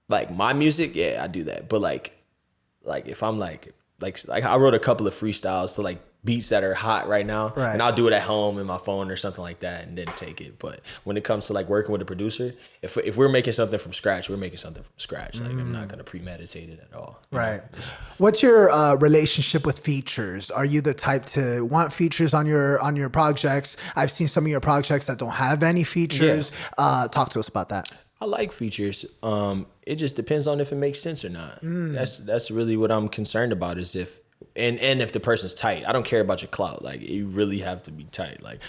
my music, yeah, I do that. But like if I'm like I wrote a couple of freestyles to like beats that are hot right now, and I'll do it at home in my phone or something like that and then take it. But when it comes to like working with a producer, if we're making something from scratch, we're making something from scratch. Like I'm not gonna premeditate it at all. Right. What's your relationship with features? Are you the type to want features on your projects? I've seen some of your projects that don't have any features. Talk to us about that. I like features. It just depends on if it makes sense or not. That's really what I'm concerned about, is if the person's tight. I don't care about your clout. Like, you really have to be tight. Like,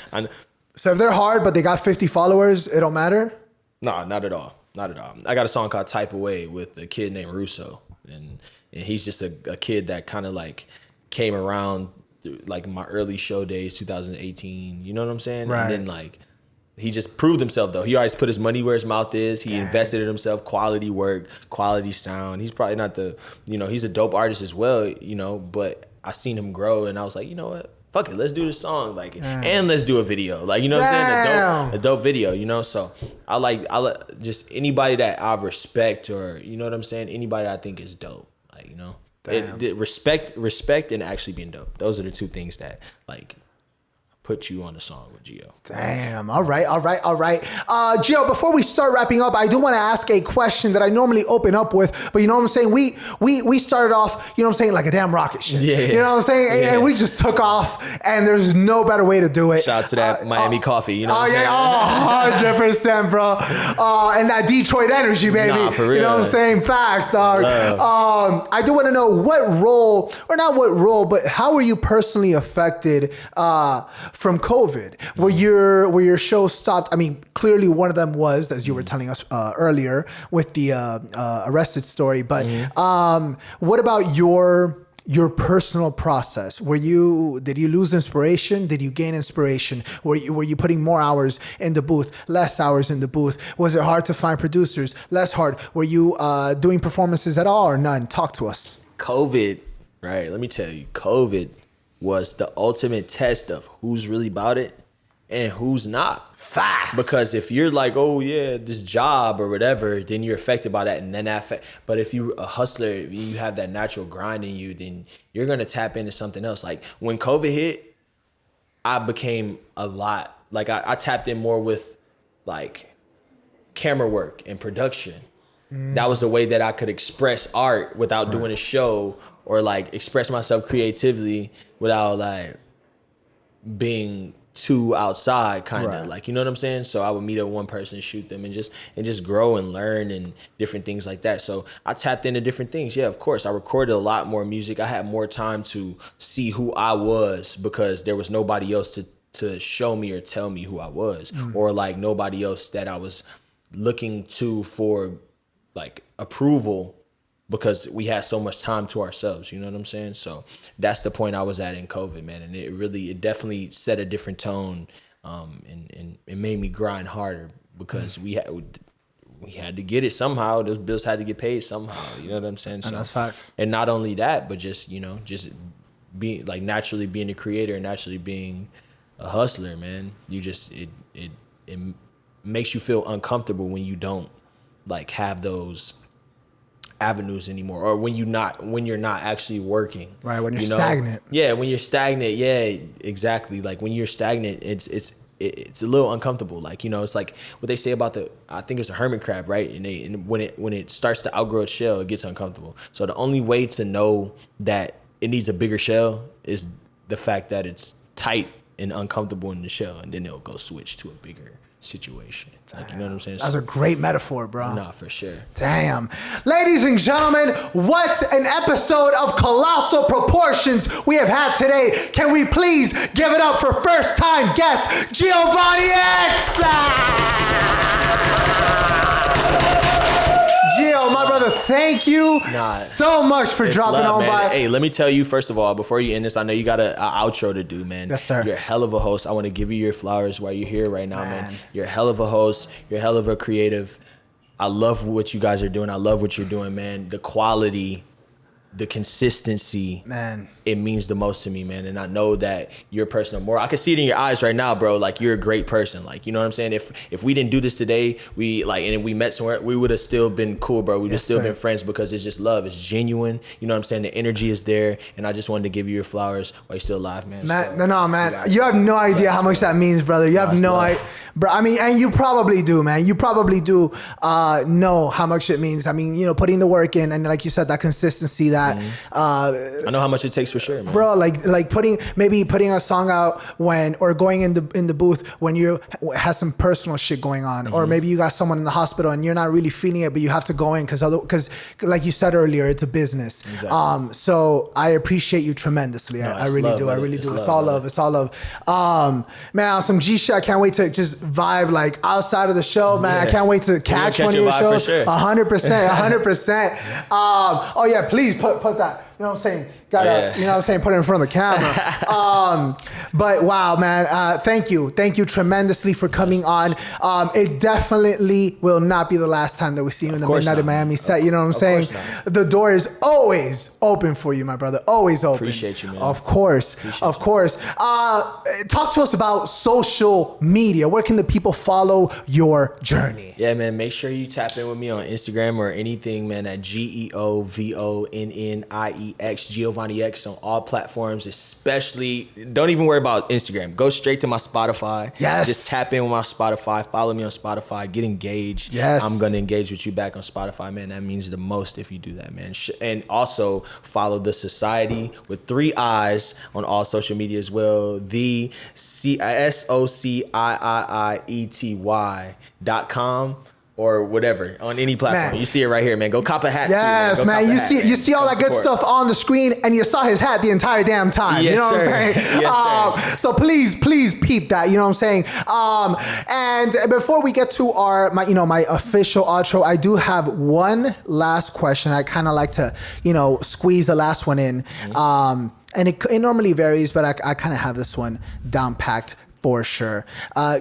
so if they're hard but they got 50 followers, it don't matter? No, not at all. Not at all. I got a song called Type Away with a kid named Russo, and he's just a kid that kind of like came around like my early show days, 2018. You know what I'm saying? Right. And then like, he just proved himself though. He always put his money where his mouth is. He invested in himself, quality work, quality sound. He's probably not he's a dope artist as well, you know, but I seen him grow and I was like, you know what? Fuck it, let's do this song. Like, and let's do a video. Like, you know what I'm saying? A dope video, you know? So I like just anybody that I respect, or, you know what I'm saying? Anybody that I think is dope. Like, you know? Respect and actually being dope. Those are the two things that like put you on a song with Geo. Damn. All right. Gio, before we start wrapping up, I do want to ask a question that I normally open up with, but you know what I'm saying? We started off, you know what I'm saying, like a damn rocket ship. Yeah. You know what I'm saying? And we just took off, and there's no better way to do it. Shout out to that Miami coffee, you know what I'm saying? 100%, bro. And that Detroit energy, baby. Nah, for real. You know what I'm saying? Facts, dog. I do want to know not what role, but how were you personally affected from COVID? Were your shows stopped? I mean, clearly one of them was, as you were telling us earlier, with the arrested story. But what about your personal process? Did you lose inspiration? Did you gain inspiration? Were you putting more hours in the booth, less hours in the booth? Was it hard to find producers? Less hard? Were you doing performances at all or none? Talk to us. COVID, right? Let me tell you, COVID was the ultimate test of who's really about it and who's not. Facts. Because if you're like, oh yeah, this job or whatever, then you're affected by that, and then but if you're a hustler, you have that natural grind in you, then you're gonna tap into something else. Like when COVID hit, I became a lot. Like I tapped in more with like camera work and production. That was the way that I could express art without doing a show, or like express myself creatively without like being too outside, kind of like, you know what I'm saying? So I would meet up one person, shoot them, and just grow and learn and different things like that. So I tapped into different things. Yeah, of course. I recorded a lot more music. I had more time to see who I was because there was nobody else to show me or tell me who I was, or like nobody else that I was looking to for like approval, because we had so much time to ourselves, you know what I'm saying? So that's the point I was at in COVID, man. And it definitely set a different tone, and it made me grind harder because we had to get it somehow. Those bills had to get paid somehow, you know what I'm saying? And that's facts. And not only that, but just being like naturally being a creator and naturally being a hustler, man. You just, it makes you feel uncomfortable when you don't like have those avenues anymore, or when you're not actually working, right? When you're stagnant. Yeah, when you're stagnant. Yeah, exactly. Like when you're stagnant, it's a little uncomfortable. Like, you know, it's like what they say about I think it's a hermit crab, right? And when it starts to outgrow its shell, it gets uncomfortable. So the only way to know that it needs a bigger shell is the fact that it's tight and uncomfortable in the shell, and then it'll go switch to a bigger situation. Like, you know what I'm saying? That's a great metaphor, bro. Nah, for sure. Damn. Ladies and gentlemen, what an episode of colossal proportions we have had today. Can we please give it up for first time guest, GEOVONNIEx? Gio, my brother, thank you so much for dropping on by. Hey, let me tell you, first of all, before you end this, I know you got an outro to do, man. Yes, sir. You're a hell of a host. I want to give you your flowers while you're here right now, man. You're a hell of a host. You're a hell of a creative. I love what you guys are doing. I love what you're doing, man. The quality, the consistency, man, it means the most to me, man. And I know that you're a person of more. I can see it in your eyes right now, bro. Like, you're a great person. Like, you know what I'm saying? If we didn't do this today, and we met somewhere, we would have still been cool, bro. We would have still been friends, because it's just love. It's genuine. You know what I'm saying? The energy is there. And I just wanted to give you your flowers while you're still alive, man. Man. You have no idea how much that means, brother. You have no idea. Bro, I mean, and you probably do, man. You probably do know how much it means. I mean, you know, putting the work in, and like you said, that consistency, that I know how much it takes for sure, man. Bro, like putting a song out or going in the booth when you have some personal shit going on, or maybe you got someone in the hospital and you're not really feeling it, but you have to go in because like you said earlier, it's a business. Exactly. So I appreciate you tremendously. I really do. I really do. It's all love. It's all love. Man, some G shit. I can't wait to just vibe like outside of the show, man. I can't wait to catch one of your shows. 100%. Oh yeah, please put that. You know what I'm saying? You know what I'm saying? Put it in front of the camera. But wow, man, thank you tremendously for coming on. It definitely will not be the last time that we see you in the Midnight in Miami set. You know what I'm saying? The door is always open for you, my brother. Always open. Appreciate you, man. Of course. Talk to us about social media. Where can the people follow your journey? Yeah, man. Make sure you tap in with me on Instagram or anything, man, at GEOVONNIEx, Giovanni. GEOVONNIEx on all platforms, especially, don't even worry about Instagram. Go straight to my Spotify. Yes. Just tap in with my Spotify. Follow me on Spotify. Get engaged. Yes. I'm going to engage with you back on Spotify, man. That means the most if you do that, man. And also follow The Society with 3 I's on all social media as well. The SOCIIIETY.com. Or whatever on any platform. Man. You see it right here, man. Go cop a hat. Yes, too, man. man. You see all that good stuff on the screen, and you saw his hat the entire damn time. Yes, you know sir. what I'm saying? Yes, sir. So please peep that. You know what I'm saying? And before we get to my official outro, I do have one last question. I kind of like to squeeze the last one in. And it normally varies, but I kind of have this one down packed for sure.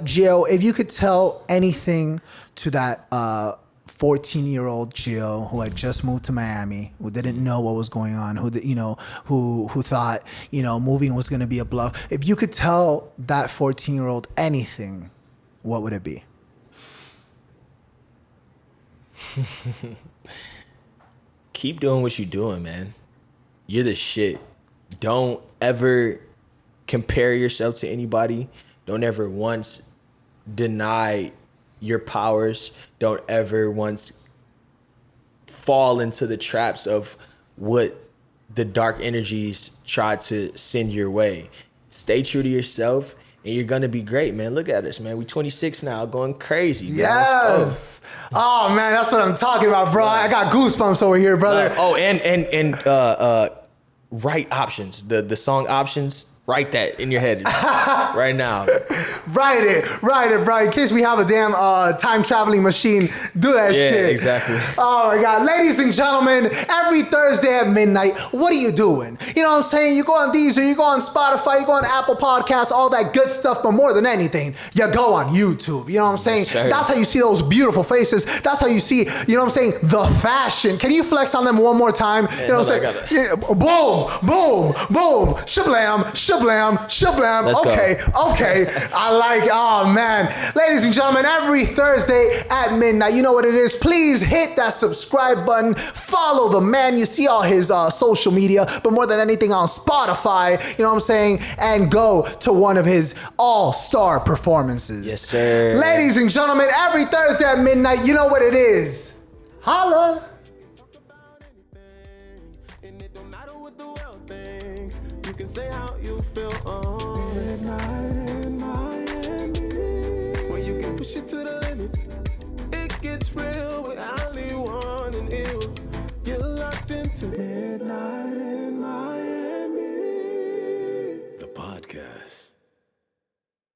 Geo, if you could tell anything to that 14-year-old Geo who had just moved to Miami, who didn't know what was going on, who thought moving was going to be a bluff. If you could tell that 14-year-old anything, what would it be? Keep doing what you're doing, man. You're the shit. Don't ever compare yourself to anybody. Don't ever once deny your powers. Don't ever once fall into the traps of what the dark energies try to send your way. Stay true to yourself, and you're gonna be great, man. Look at us, man. We 26 now, going crazy. Man. Yes. Oh man, that's what I'm talking about, bro. I got goosebumps over here, brother. Write options. The song options. Write that in your head right now. Write it, bro. In case we have a damn time traveling machine, do that shit. Yeah, exactly. Oh my God. Ladies and gentlemen, every Thursday at midnight, what are you doing? You know what I'm saying? You go on Deezer, you go on Spotify, you go on Apple Podcasts, all that good stuff, but more than anything, you go on YouTube. You know what I'm saying? Yes, that's how you see those beautiful faces. That's how you see, you know what I'm saying, the fashion. Can you flex on them one more time? You know what I'm saying? Yeah, boom, boom, boom, shablam, shablam, shablam. Let's go. Okay. I like, oh man. Ladies and gentlemen, every Thursday at midnight, you know what it is. Please hit that subscribe button. Follow the man. You see all his social media, but more than anything on Spotify, you know what I'm saying? And go to one of his all-star performances. Yes, sir. Ladies and gentlemen, every Thursday at midnight, you know what it is. Holla. You can say how you feel on midnight in Miami. When you can push it to the limit, it gets real without